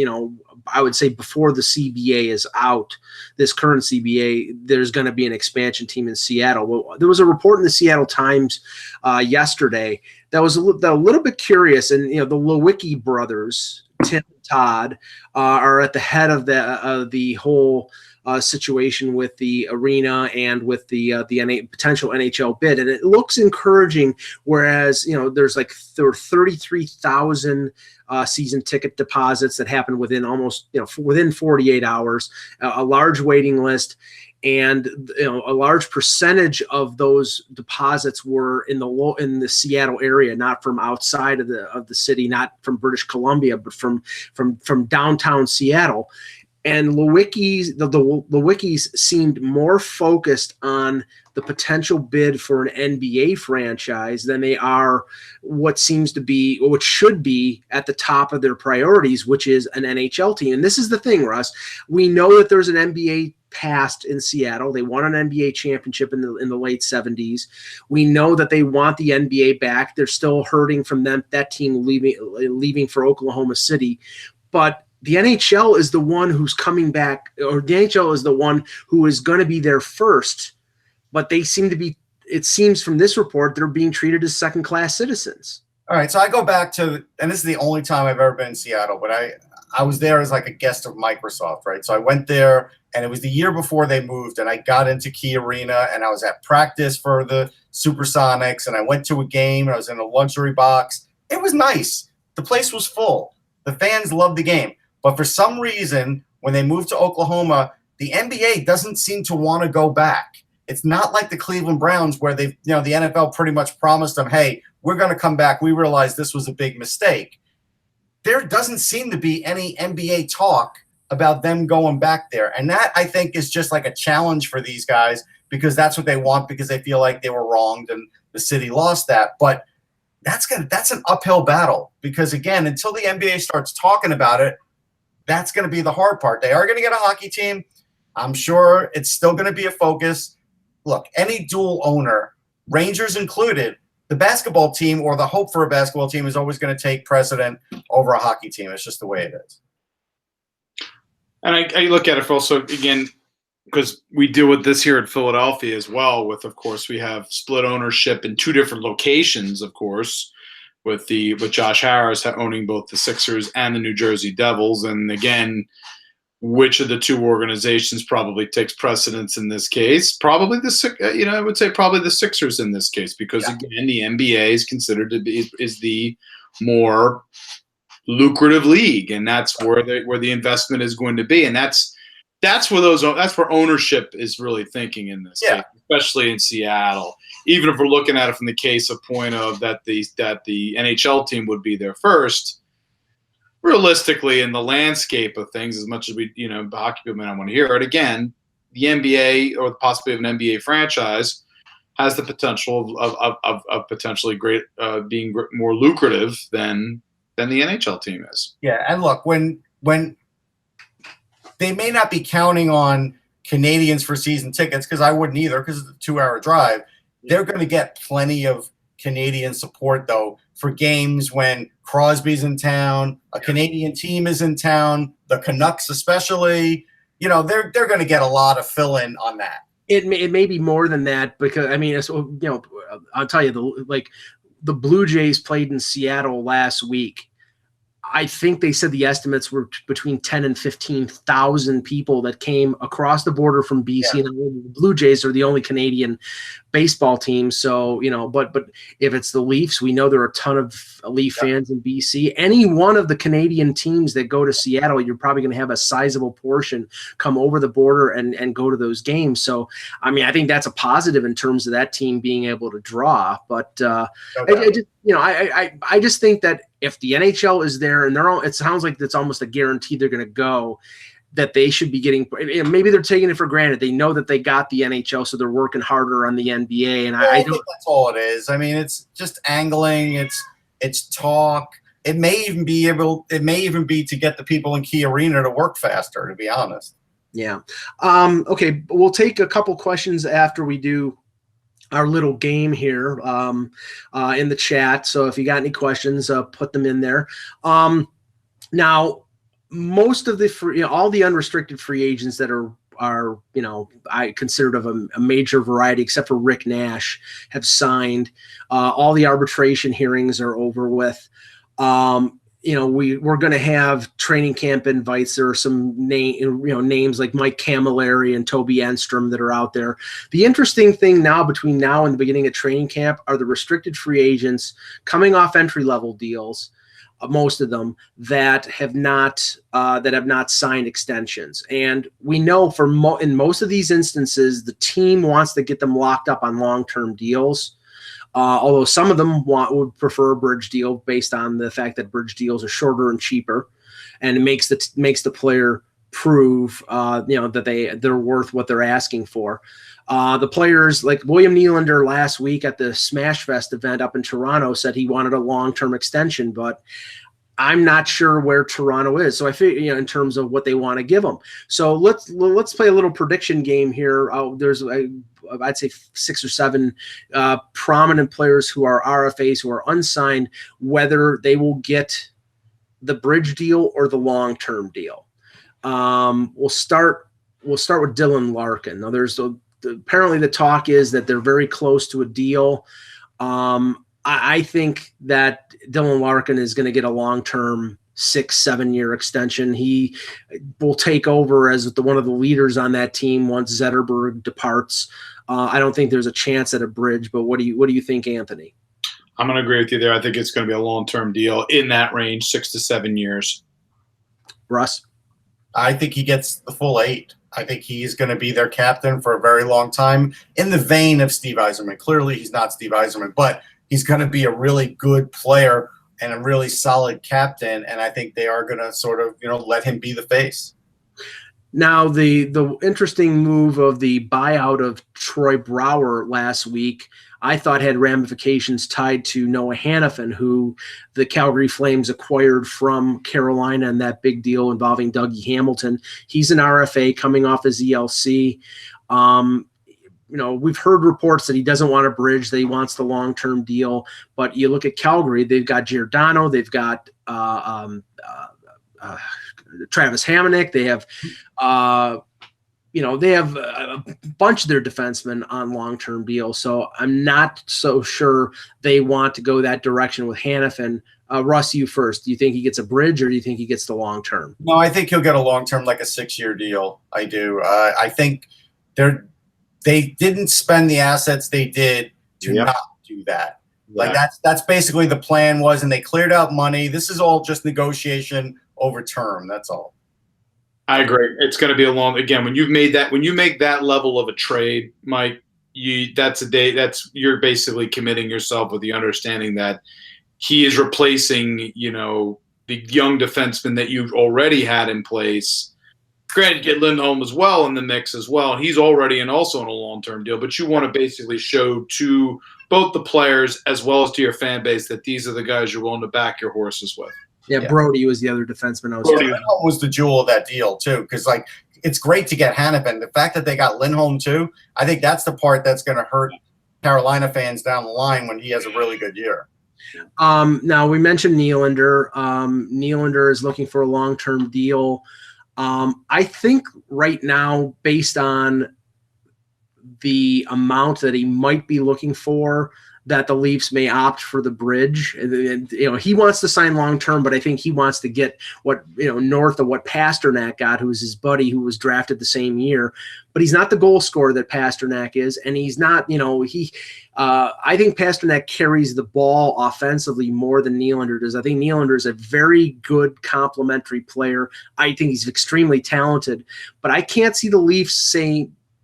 I would say before the CBA is out, this current CBA, there's going to be an expansion team in Seattle. Well, there was a report in the Seattle Times yesterday that was a little bit curious, and the Lewicki brothers, Tim and Todd, are at the head of the whole situation with the arena and with the potential NHL bid, and it looks encouraging. Whereas there were 33,000 season ticket deposits that happened within 48 hours, a large waiting list. And a large percentage of those deposits were in the Seattle area, not from outside of the city, not from British Columbia, but from downtown Seattle. And the Lewickis seemed more focused on the potential bid for an NBA franchise than they are what should be at the top of their priorities, which is an NHL team. And this is the thing, Russ. We know that there's an NBA past in Seattle. They won an NBA championship in the late 70s. We know that they want the NBA back. They're still hurting from that team leaving for Oklahoma City. But the NHL is the one who's coming back, or the NHL is the one who is going to be there first. But they seem to be, it seems from this report, they're being treated as second-class citizens. All right, so I go back to, and this is the only time I've ever been in Seattle, but I was there as like a guest of Microsoft, right? So I went there, and it was the year before they moved, and I got into Key Arena, and I was at practice for the Supersonics, and I went to a game, and I was in a luxury box. It was nice. The place was full. The fans loved the game. But for some reason, when they moved to Oklahoma, the NBA doesn't seem to want to go back. It's not like the Cleveland Browns where the NFL pretty much promised them, hey, we're going to come back. We realize this was a big mistake. There doesn't seem to be any NBA talk about them going back there. And that, I think, is just like a challenge for these guys because that's what they want because they feel like they were wronged and the city lost that. But that's an uphill battle because, again, until the NBA starts talking about it, that's going to be the hard part. They are going to get a hockey team. I'm sure it's still going to be a focus. Look, any dual owner, Rangers included, the basketball team or the hope for a basketball team is always going to take precedent over a hockey team. It's just the way it is. And I look at it also, again, because we deal with this here at Philadelphia as well with, of course, we have split ownership in two different locations, of course, with Josh Harris owning both the Sixers and the New Jersey Devils. And again, which of the two organizations probably takes precedence in this case? Probably I would say probably the Sixers in this case, because again, the NBA is considered to be is the more lucrative league, and that's where the investment is going to be, and that's where ownership is really thinking in this case, especially in Seattle. Even if we're looking at it from the case of point of that the NHL team would be there first. Realistically, in the landscape of things, as much as we, hockey people may not want to hear it, again, the NBA or the possibility of an NBA franchise has the potential of potentially being more lucrative than the NHL team is. Yeah, and look, when they may not be counting on Canadians for season tickets, because I wouldn't either, because it's a 2-hour drive. They're going to get plenty of Canadian support, though, for games when Crosby's in town, a Canadian team is in town, the Canucks especially. They're going to get a lot of fill-in on that. It may be more than that because, I'll tell you, the Blue Jays played in Seattle last week. I think they said the estimates were between 10 and 15,000 people that came across the border from BC. Yeah. And the Blue Jays are the only Canadian baseball team. So, but if it's the Leafs, we know there are a ton of Leaf fans in BC. Any one of the Canadian teams that go to Seattle, you're probably going to have a sizable portion come over the border and go to those games. So, I think that's a positive in terms of that team being able to draw. But I just think that if the NHL is there and it sounds like it's almost a guarantee they're going to go, that they should be getting, maybe they're taking it for granted. They know that they got the NHL, so they're working harder on the NBA. And I think that's all it is. It's just angling. It's talk. It may even be to get the people in Key Arena to work faster, to be honest. Yeah. Okay. We'll take a couple questions after we do our little game here in the chat. So if you got any questions, put them in there. Now, most of all the unrestricted free agents that are I considered of a major variety, except for Rick Nash, have signed. All the arbitration hearings are over with. We're going to have training camp invites. There are some names like Mike Camilleri and Toby Enstrom that are out there. The interesting thing now between now and the beginning of training camp are the restricted free agents coming off entry-level deals, most of them that have not signed extensions. And we know in most of these instances, the team wants to get them locked up on long-term deals. Although some of them would prefer a bridge deal based on the fact that bridge deals are shorter and cheaper, and it makes the player prove that they're worth what they're asking for. The players like William Nylander last week at the Smash Fest event up in Toronto said he wanted a long-term extension, but I'm not sure where Toronto is. So I feel, in terms of what they want to give them. So let's play a little prediction game here. There's I'd say 6 or 7 prominent players who are RFAs who are unsigned, whether they will get the bridge deal or the long-term deal. We'll start with Dylan Larkin. Now apparently the talk is that they're very close to a deal. I think that Dylan Larkin is going to get a long-term 6-7 year extension. He will take over as one of the leaders on that team once Zetterberg departs. I don't think there's a chance at a bridge, but what do you think, Anthony? I'm going to agree with you there. I think it's going to be a long-term deal in that range, 6 to 7 years. Russ? I think he gets the full 8. I think he's going to be their captain for a very long time, in the vein of Steve Yzerman. Clearly, he's not Steve Yzerman, but he's going to be a really good player and a really solid captain, and I think they are going to sort of, let him be the face. Now, the interesting move of the buyout of Troy Brouwer last week, I thought had ramifications tied to Noah Hannafin, who the Calgary Flames acquired from Carolina in that big deal involving Dougie Hamilton. He's an RFA coming off his ELC. We've heard reports that he doesn't want a bridge, that he wants the long-term deal. But you look at Calgary, they've got Giordano, they've got Travis Hamonic, they have they have a bunch of their defensemen on long-term deals. So I'm not so sure they want to go that direction with Hannafin. Russ, you first. Do you think he gets a bridge, or do you think he gets the long-term? No, I think he'll get a long-term, like a 6-year deal. I do. I think they didn't spend the assets they did to not do that. Like that's basically the plan was, and they cleared out money. This is all just negotiation over term. That's all. I agree. It's going to be a long. Again, when you make that level of a trade, Mike, you're basically committing yourself with the understanding that he is replacing, the young defenseman that you've already had in place. Granted, get Lindholm as well in the mix as well, and he's already also in a long-term deal. But you want to basically show to both the players as well as to your fan base that these are the guys you're willing to back your horses with. Yeah, Brody was the other defenseman. Brody was the jewel of that deal too, because it's great to get Hannafin. The fact that they got Lindholm too, I think that's the part that's going to hurt Carolina fans down the line when he has a really good year. Now we mentioned Nylander. Nylander is looking for a long-term deal. I think right now, based on the amount that he might be looking for, that the Leafs may opt for the bridge. And he wants to sign long-term, but I think he wants to get what, north of what Pasternak got, who was his buddy, who was drafted the same year. But he's not the goal scorer that Pasternak is. And he's not, I think Pasternak carries the ball offensively more than Nylander does. I think Nylander is a very good complementary player. I think he's extremely talented, but I can't see the Leafs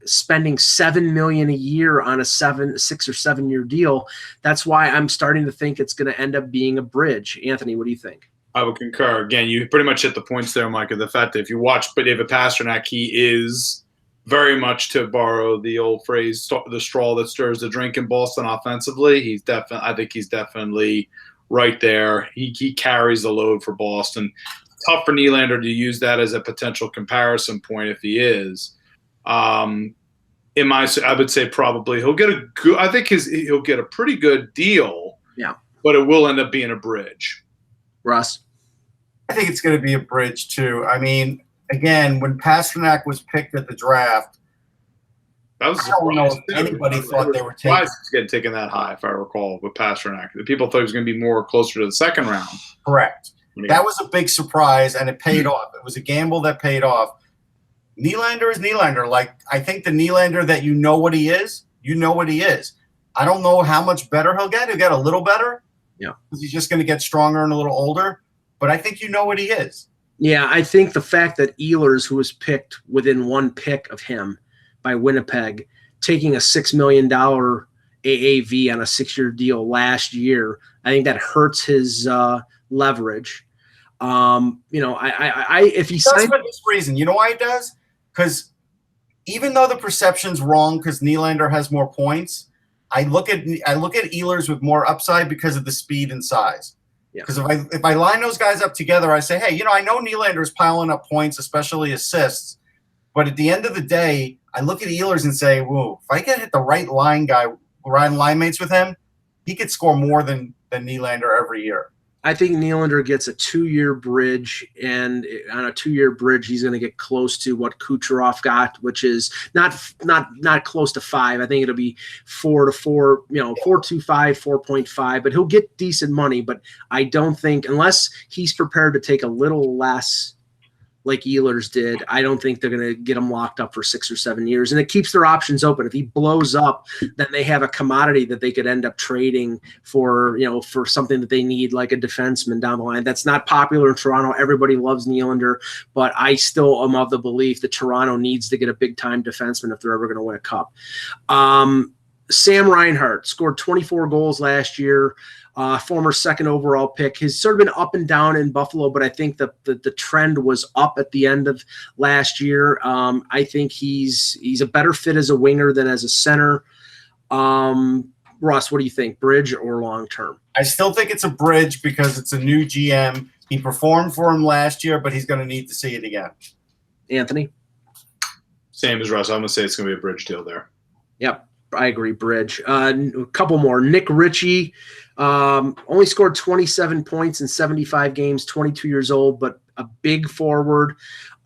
spending $7 million a year on a 6 or 7 year deal. That's why I'm starting to think it's going to end up being a bridge. Anthony, what do you think? I would concur. Again, you pretty much hit the points there, Mike, of the fact that if you watch David Pasternak, he is very much, to borrow the old phrase, the straw that stirs the drink in Boston offensively. I think he's definitely right there. He carries the load for Boston. Tough for Nylander to use that as a potential comparison point if he is. I would say probably he'll get he'll get a pretty good deal. Yeah, but it will end up being a bridge. Russ, I think it's going to be a bridge too. I mean, again, when Pasternak was picked at the draft, I don't know if anybody thought they were getting taken that high, if I recall, with Pasternak. The people thought he was going to be more closer to the second round. Correct. That was a big surprise, and it paid off. It was a gamble that paid off. Nylander is Nylander. I think the Nylander that you know what he is. I don't know how much better he'll get. He'll get a little better. Yeah. Because he's just going to get stronger and a little older. But I think you know what he is. Yeah, I think the fact that Ehlers, who was picked within one pick of him by Winnipeg, taking a $6 million AAV on a 6-year deal last year, I think that hurts his leverage. If he signs for this reason, you know why he does? Because even though the perception's wrong, because Nylander has more points, I look at Ehlers with more upside because of the speed and size. Because if I line those guys up together, I say, hey, I know Nylander's piling up points, especially assists, but at the end of the day, I look at Ehlers and say, whoa, if I can hit the right line mates with him, he could score more than Nylander every year. I think Nylander gets a 2-year bridge, and on a 2-year bridge, he's going to get close to what Kucherov got, which is not close to 5. I think it'll be 4 to 4, 4.25, 4.5. But he'll get decent money. But I don't think, unless he's prepared to take a little less, like Ehlers did, I don't think they're going to get him locked up for 6 or 7 years. And it keeps their options open. If he blows up, then they have a commodity that they could end up trading for, for something that they need, like a defenseman down the line. That's not popular in Toronto. Everybody loves Nylander, but I still am of the belief that Toronto needs to get a big-time defenseman if they're ever going to win a cup. Sam Reinhart scored 24 goals last year. Former second overall pick. He's sort of been up and down in Buffalo, but I think the trend was up at the end of last year. I think he's a better fit as a winger than as a center. Russ, what do you think? Bridge or long term? I still think it's a bridge because it's a new GM. He performed for him last year, but he's going to need to see it again. Anthony? Same as Russ. I'm going to say it's going to be a bridge deal there. Yep. I agree, bridge. A couple more. Nick Ritchie only scored 27 points in 75 games, 22 years old, but a big forward.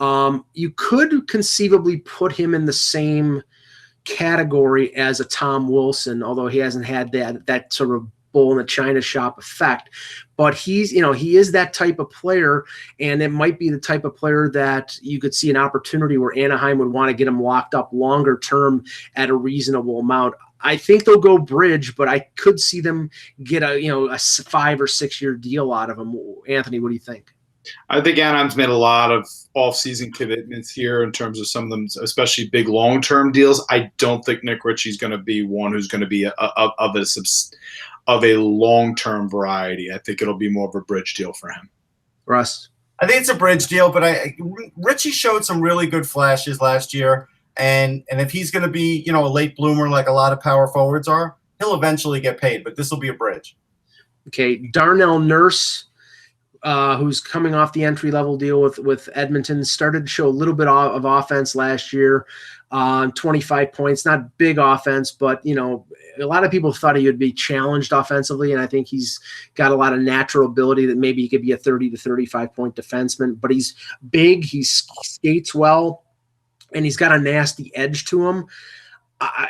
You could conceivably put him in the same category as a Tom Wilson, although he hasn't had that sort of bull in the china shop effect. But he is that type of player, and it might be the type of player that you could see an opportunity where Anaheim would want to get him locked up longer term at a reasonable amount. I think they'll go bridge, but I could see them get a 5 or 6 year deal out of him. Anthony, what do you think? I think Anaheim's made a lot of off-season commitments here in terms of some of them, especially big long-term deals. I don't think Nick Ritchie's going to be one who's going to be of a long-term variety. I think it'll be more of a bridge deal for him. Russ? I think it's a bridge deal, but Ritchie showed some really good flashes last year, and if he's going to be a late bloomer like a lot of power forwards are, he'll eventually get paid, but this will be a bridge. Okay, Darnell Nurse, who's coming off the entry-level deal with Edmonton, started to show a little bit of offense last year. 25 points, not big offense, but a lot of people thought he would be challenged offensively, and I think he's got a lot of natural ability that maybe he could be a 30 to 35 point defenseman. But he's big, he skates well, and he's got a nasty edge to him.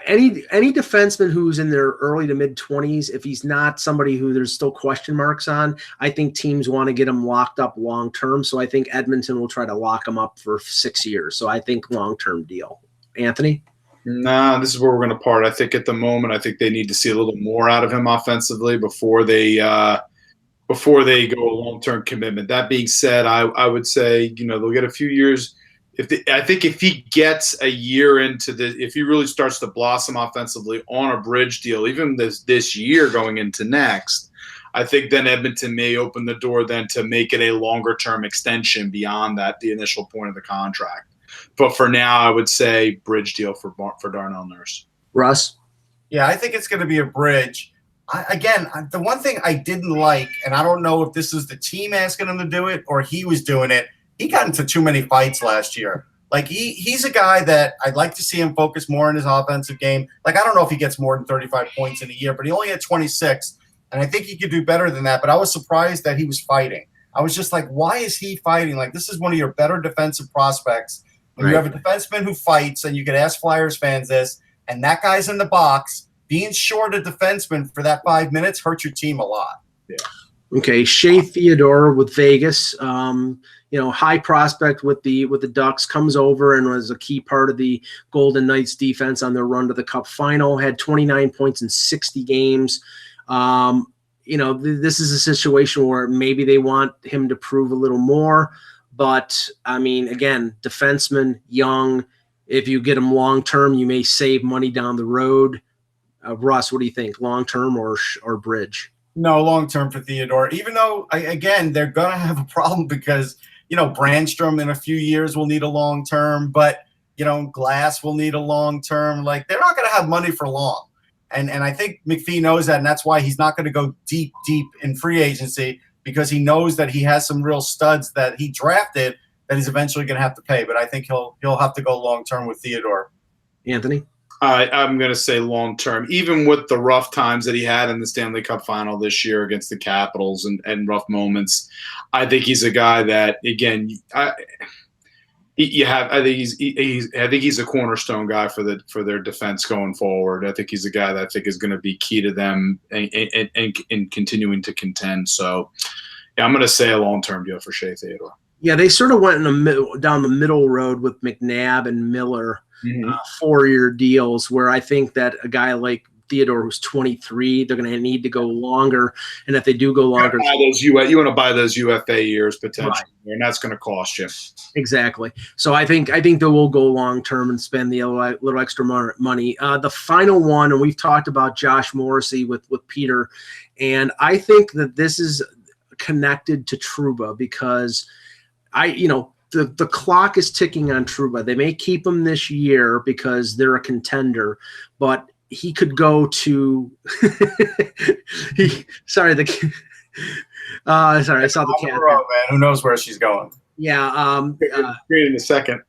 Any defenseman who's in their early to mid 20s, if he's not somebody who there's still question marks on, I think teams want to get him locked up long term. So I think Edmonton will try to lock him up for 6 years. So I think long term deal. Anthony? Nah, this is where we're going to part. I think at the moment, I think they need to see a little more out of him offensively before they go a long-term commitment. That being said, I would say they'll get a few years. I think if he gets a year into if he really starts to blossom offensively on a bridge deal, even this year going into next, I think then Edmonton may open the door then to make it a longer-term extension beyond the initial point of the contract. But for now, I would say bridge deal for Darnell Nurse. Russ? Yeah, I think it's going to be a bridge. The one thing I didn't like, and I don't know if this is the team asking him to do it or he was doing it, he got into too many fights last year. Like, he's a guy that I'd like to see him focus more on his offensive game. Like, I don't know if he gets more than 35 points in a year, but he only had 26, and I think he could do better than that. But I was surprised that he was fighting. I was just like, why is he fighting? Like, this is one of your better defensive prospects. When you have a defenseman who fights, and you could ask Flyers fans this, and that guy's in the box, being short a defenseman for that 5 minutes hurts your team a lot. Yeah. Okay, Shea Theodore with Vegas, high prospect with the Ducks, comes over and was a key part of the Golden Knights defense on their run to the Cup final, had 29 points in 60 games. This is a situation where maybe they want him to prove a little more. But, I mean, again, defenseman, young. If you get him long-term, you may save money down the road. Russ, what do you think, long-term or bridge? No, long-term for Theodore. Even though, they're going to have a problem because, Brandstrom in a few years will need a long-term. But, Glass will need a long-term. Like, they're not going to have money for long. And I think McPhee knows that, and that's why he's not going to go deep in free agency, because he knows that he has some real studs that he drafted that he's eventually going to have to pay. But I think he'll have to go long-term with Theodore. Anthony? I'm going to say long term, even with the rough times that he had in the Stanley Cup final this year against the Capitals and rough moments. I think he's a guy that, again, I think he's a cornerstone guy for their defense going forward. I think he's a guy that I think is going to be key to them and continuing to contend. So, yeah, I'm going to say a long-term deal for Shea Theodore. Yeah, they sort of went down the middle road with McNabb and Miller, 4-year deals, where I think that a guy like Theodore, who's 23, they're going to need to go longer. And if they do go longer, you want to buy those UFA years potentially, right, and that's going to cost you. Exactly. So I think they will go long term and spend the little extra money. The final one, and we've talked about Josh Morrissey with Peter, and I think that this is connected to Trouba because the clock is ticking on Trouba. They may keep him this year because they're a contender, but he could go to sorry, I saw the cat. Man, who knows where she's going? Yeah. In a second.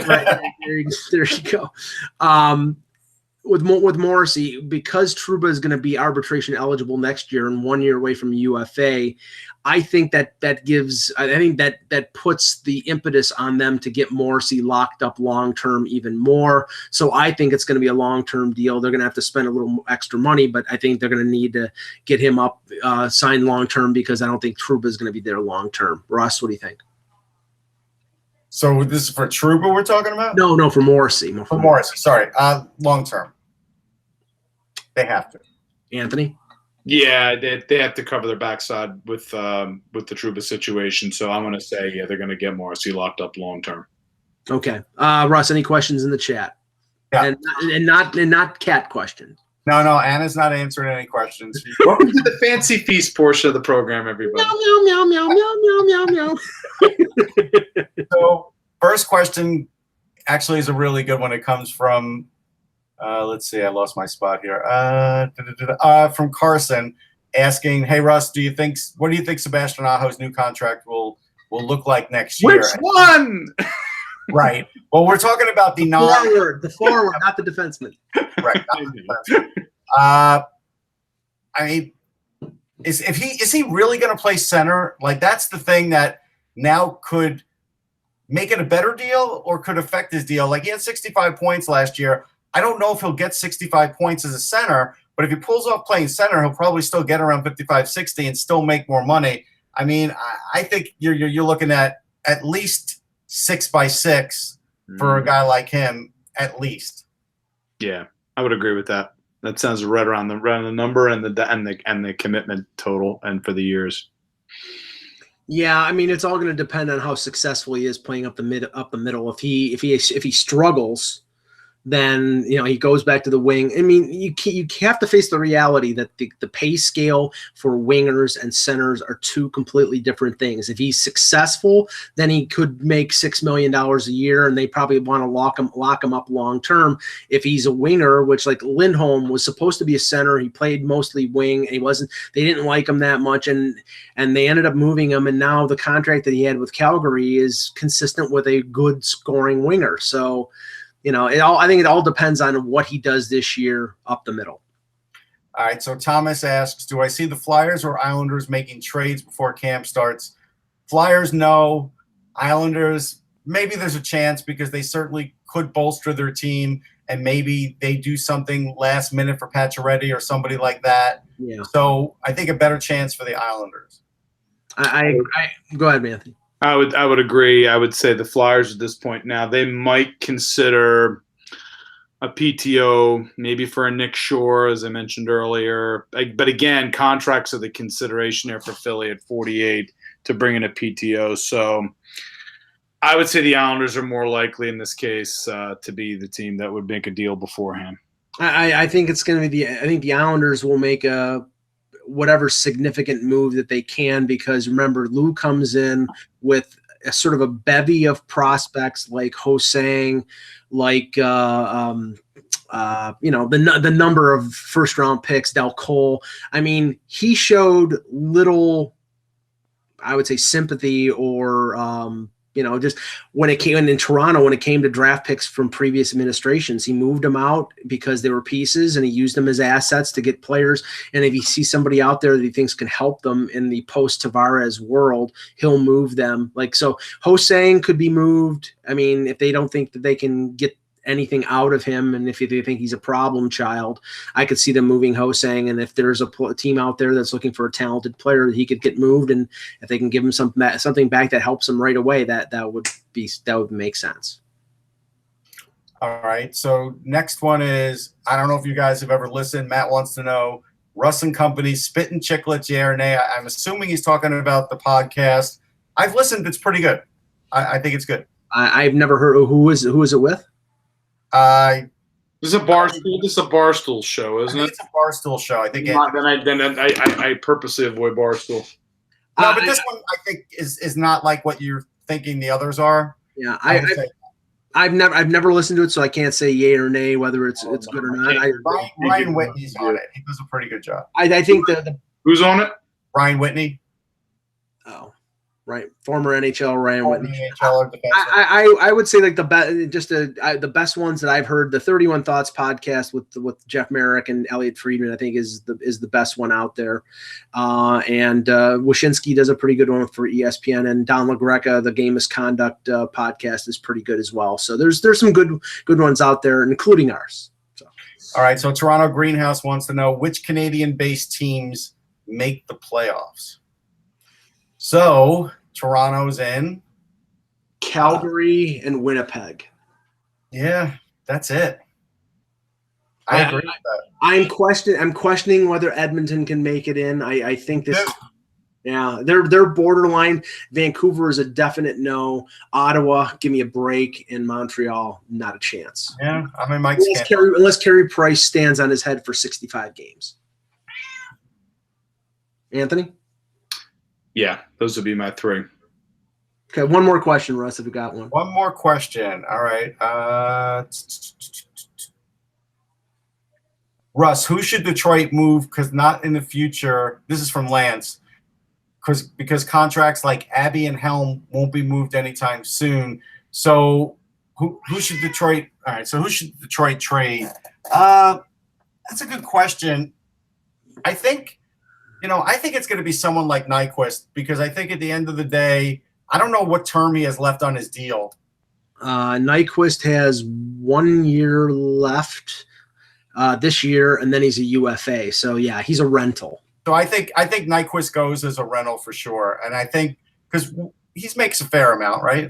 Right, there you go. With Morrissey, because Trouba is going to be arbitration eligible next year and 1 year away from UFA, I think that puts the impetus on them to get Morrissey locked up long term even more. So I think it's going to be a long term deal. They're going to have to spend a little extra money, but I think they're going to need to get him up signed long term because I don't think Trouba is going to be there long term. Russ, what do you think? So this is for Trouba we're talking about? No, for Morrissey. For Morrissey, sorry. Long term. They have to. Anthony? Yeah, they have to cover their backside with the Trouba situation. So I'm going to say, yeah, they're going to get Morrissey locked up long term. Okay. Russ, any questions in the chat? Yeah. And not cat questions. No, Anna's not answering any questions. Welcome to the fancy feast portion of the program, everybody. Meow, meow, meow, meow, meow, meow. So first question actually is a really good one. It comes from let's see, I lost my spot here. From Carson asking, hey Russ, what do you think Sebastian Aho's new contract will look like next year? Which one? Right. Well, we're talking about the forward, not the defenseman. Right. Not the defenseman. I mean, is he really going to play center? Like, that's the thing that now could make it a better deal or could affect his deal. Like, he had 65 points last year. I don't know if he'll get 65 points as a center, but if he pulls off playing center, he'll probably still get around 55, 60 and still make more money. I mean, I think you're looking at least 6x6 for a guy like him, at least. Yeah, I would agree with that. That sounds right around the number and the commitment total and for the years. Yeah, I mean, it's all going to depend on how successful he is playing up the middle. If he struggles, then he goes back to the wing. I mean, you have to face the reality that the pay scale for wingers and centers are two completely different things. If he's successful, then he could make $6 million a year, and they probably want to lock him up long term. If he's a winger, which like Lindholm was supposed to be a center, he played mostly wing, and he wasn't. They didn't like him that much, and they ended up moving him. And now the contract that he had with Calgary is consistent with a good scoring winger. So. I think it all depends on what he does this year up the middle. All right, so Thomas asks, do I see the Flyers or Islanders making trades before camp starts? Flyers, no. Islanders, maybe there's a chance because they certainly could bolster their team, and maybe they do something last minute for Pacioretty or somebody like that. Yeah. So I think a better chance for the Islanders. I go ahead, Anthony. I would agree. I would say the Flyers at this point now, they might consider a PTO maybe for a Nick Shore, as I mentioned earlier. But again, contracts are the consideration here for Philly at 48 to bring in a PTO. So I would say the Islanders are more likely in this case to be the team that would make a deal beforehand. I think it's going to be I think the Islanders will make whatever significant move that they can, because remember, Lou comes in with a sort of a bevy of prospects like Ho-Sang, like the number of first round picks, Del Cole. I mean, he showed little, I would say, sympathy or Just when it came in Toronto, when it came to draft picks from previous administrations, he moved them out because they were pieces and he used them as assets to get players. And if he sees somebody out there that he thinks can help them in the post-Tavares world, he'll move them. So Hosang could be moved. I mean, if they don't think that they can get anything out of him, and if they think he's a problem child, I could see them moving Hosang. And if there's a team out there that's looking for a talented player, he could get moved, and if they can give him something back that helps him right away, that would make sense. All right, so next one is, I don't know if you guys have ever listened. Matt wants to know, Russ and Company, Spittin' Chicklets, yeah or nay? I'm assuming he's talking about the podcast. I've listened. It's pretty good. I think it's good. I've never heard. Who is it with? This is a Barstool show, isn't it? It's a Barstool show. I think. I purposely avoid Barstool. No, but this one I think is not like what you're thinking the others are. Yeah, I've never listened to it, so I can't say yay or nay whether it's good or not. Ryan Whitney's on it. He does a pretty good job. I think the who's on it? Ryan Whitney. Oh. Right, former NHL Ryan Whitney. NHL I would say like the best ones that I've heard. The 31 Thoughts podcast with Jeff Merrick and Elliot Friedman, I think is the best one out there. And Wyshynski does a pretty good one for ESPN, and Don LaGreca, the Game Misconduct podcast, is pretty good as well. So there's some good ones out there, including ours. So. All right, so Toronto Greenhouse wants to know which Canadian-based teams make the playoffs. So Toronto's in Calgary and Winnipeg. Yeah, that's it. I agree with that. I'm questioning whether Edmonton can make it in. I think this. Yeah, they're borderline. Vancouver is a definite no. Ottawa, give me a break, and Montreal, not a chance. Yeah, I mean, unless Carey Price stands on his head for 65 games. Anthony? Yeah, those would be my three. Okay, one more question, Russ, if you got one. One more question. All right. Russ, who should Detroit move? Because not in the future. This is from Lance. Because contracts like Abby and Helm won't be moved anytime soon. So who should Detroit? All right. So who should Detroit trade? That's a good question. I think it's going to be someone like Nyquist, because I think at the end of the day, I don't know what term he has left on his deal. Nyquist has 1 year left this year, and then he's a UFA. So, yeah, he's a rental. So I think Nyquist goes as a rental for sure. And I think because he makes a fair amount, right?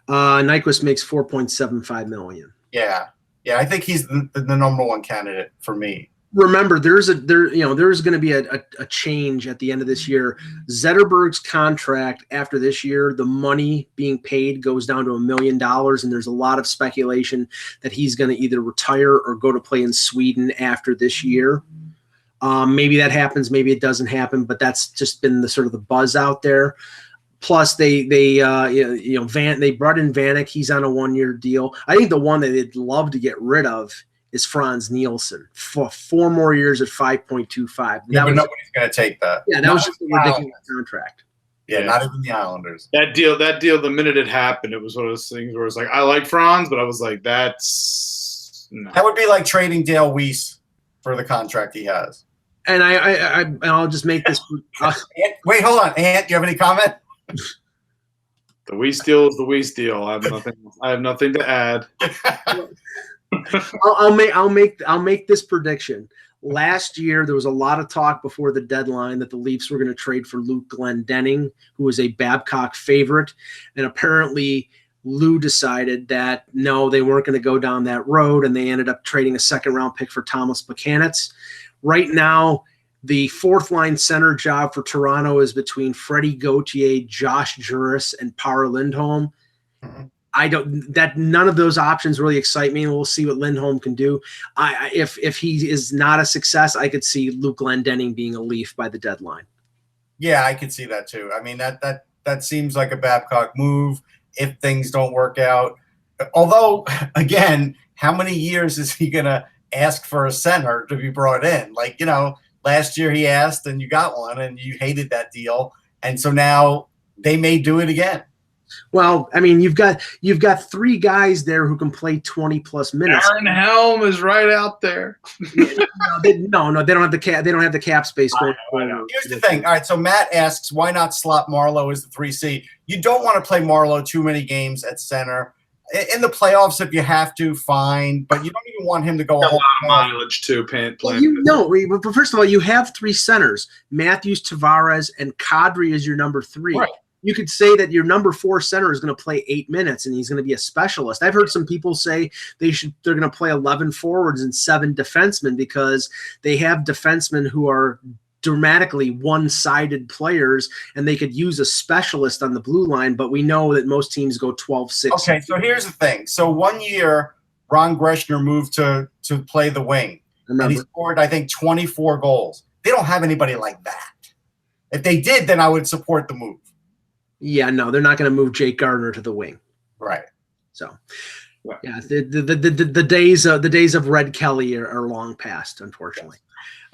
Nyquist makes $4.75 million. Yeah. Yeah, I think he's the number one candidate for me. Remember, there's going to be a change at the end of this year. Zetterberg's contract after this year, the money being paid goes down to $1 million, and there's a lot of speculation that he's going to either retire or go to play in Sweden after this year. Maybe that happens, maybe it doesn't happen, but that's just been the sort of the buzz out there. Plus, they brought in Vanek. He's on a 1 year deal. I think the one that they'd love to get rid of is Franz Nielsen for 4 more years at 5.25. Yeah, but nobody's going to take that. Yeah, that was just a ridiculous contract. Yeah, not even the Islanders. That deal, the minute it happened, it was one of those things where it's like, I like Franz, but I was like, that's no. That would be like trading Dale Weiss for the contract he has. And I'll just make this. Wait, hold on, Ant. Do you have any comment? The Weiss deal is the Weiss deal. I have nothing to add. I'll make this prediction. Last year, there was a lot of talk before the deadline that the Leafs were going to trade for Luke Glendening, who was a Babcock favorite, and apparently Lou decided that no, they weren't going to go down that road, and they ended up trading a second-round pick for Thomas Buchanitz. Right now, the fourth-line center job for Toronto is between Freddie Gauthier, Josh Juris, and Par Lindholm. None of those options really excite me, and we'll see what Lindholm can do. If he is not a success, I could see Luke Glendening being a Leaf by the deadline. Yeah, I could see that too. I mean, that seems like a Babcock move if things don't work out. Although, again, how many years is he going to ask for a center to be brought in? Like, last year he asked and you got one and you hated that deal. And so now they may do it again. Well, I mean, you've got 3 guys there who can play 20+ minutes. Aaron Helm is right out there. No, they don't have the cap. They don't have the cap space going forward. Here's the thing. All right, so Matt asks, why not slot Marlowe as the 3C? You don't want to play Marlowe too many games at center. In the playoffs, if you have to, fine. But you don't even want him to go a lot of mileage too. Well, but first of all, you have 3 centers: Matthews, Tavares, and Kadri is your number 3. Right. You could say that your number 4 center is going to play 8 minutes and he's going to be a specialist. I've heard some people say they're going to play 11 forwards and 7 defensemen because they have defensemen who are dramatically one-sided players and they could use a specialist on the blue line, but we know that most teams go 12-6. Okay, so here's the thing. So one year, Ron Greshner moved to play the wing. And he scored, I think, 24 goals. They don't have anybody like that. If they did, then I would support the move. Yeah, no, they're not going to move Jake Gardner to the wing. Right. So, yeah, the days of Red Kelly are long past, unfortunately.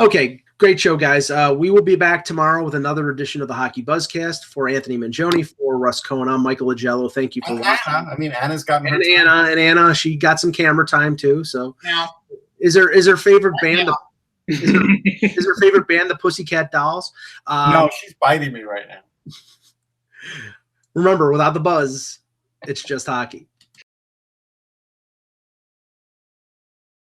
Okay, great show, guys. We will be back tomorrow with another edition of the Hockey Buzzcast. For Anthony Mangione, for Russ Cohen, I'm Michael Agello. Thank you for watching. Anna. I mean, Anna's gotten her and Anna, she got some camera time too. So, is her favorite band? Is her favorite band the Pussycat Dolls? No, she's biting me right now. Remember, without the buzz, it's just hockey.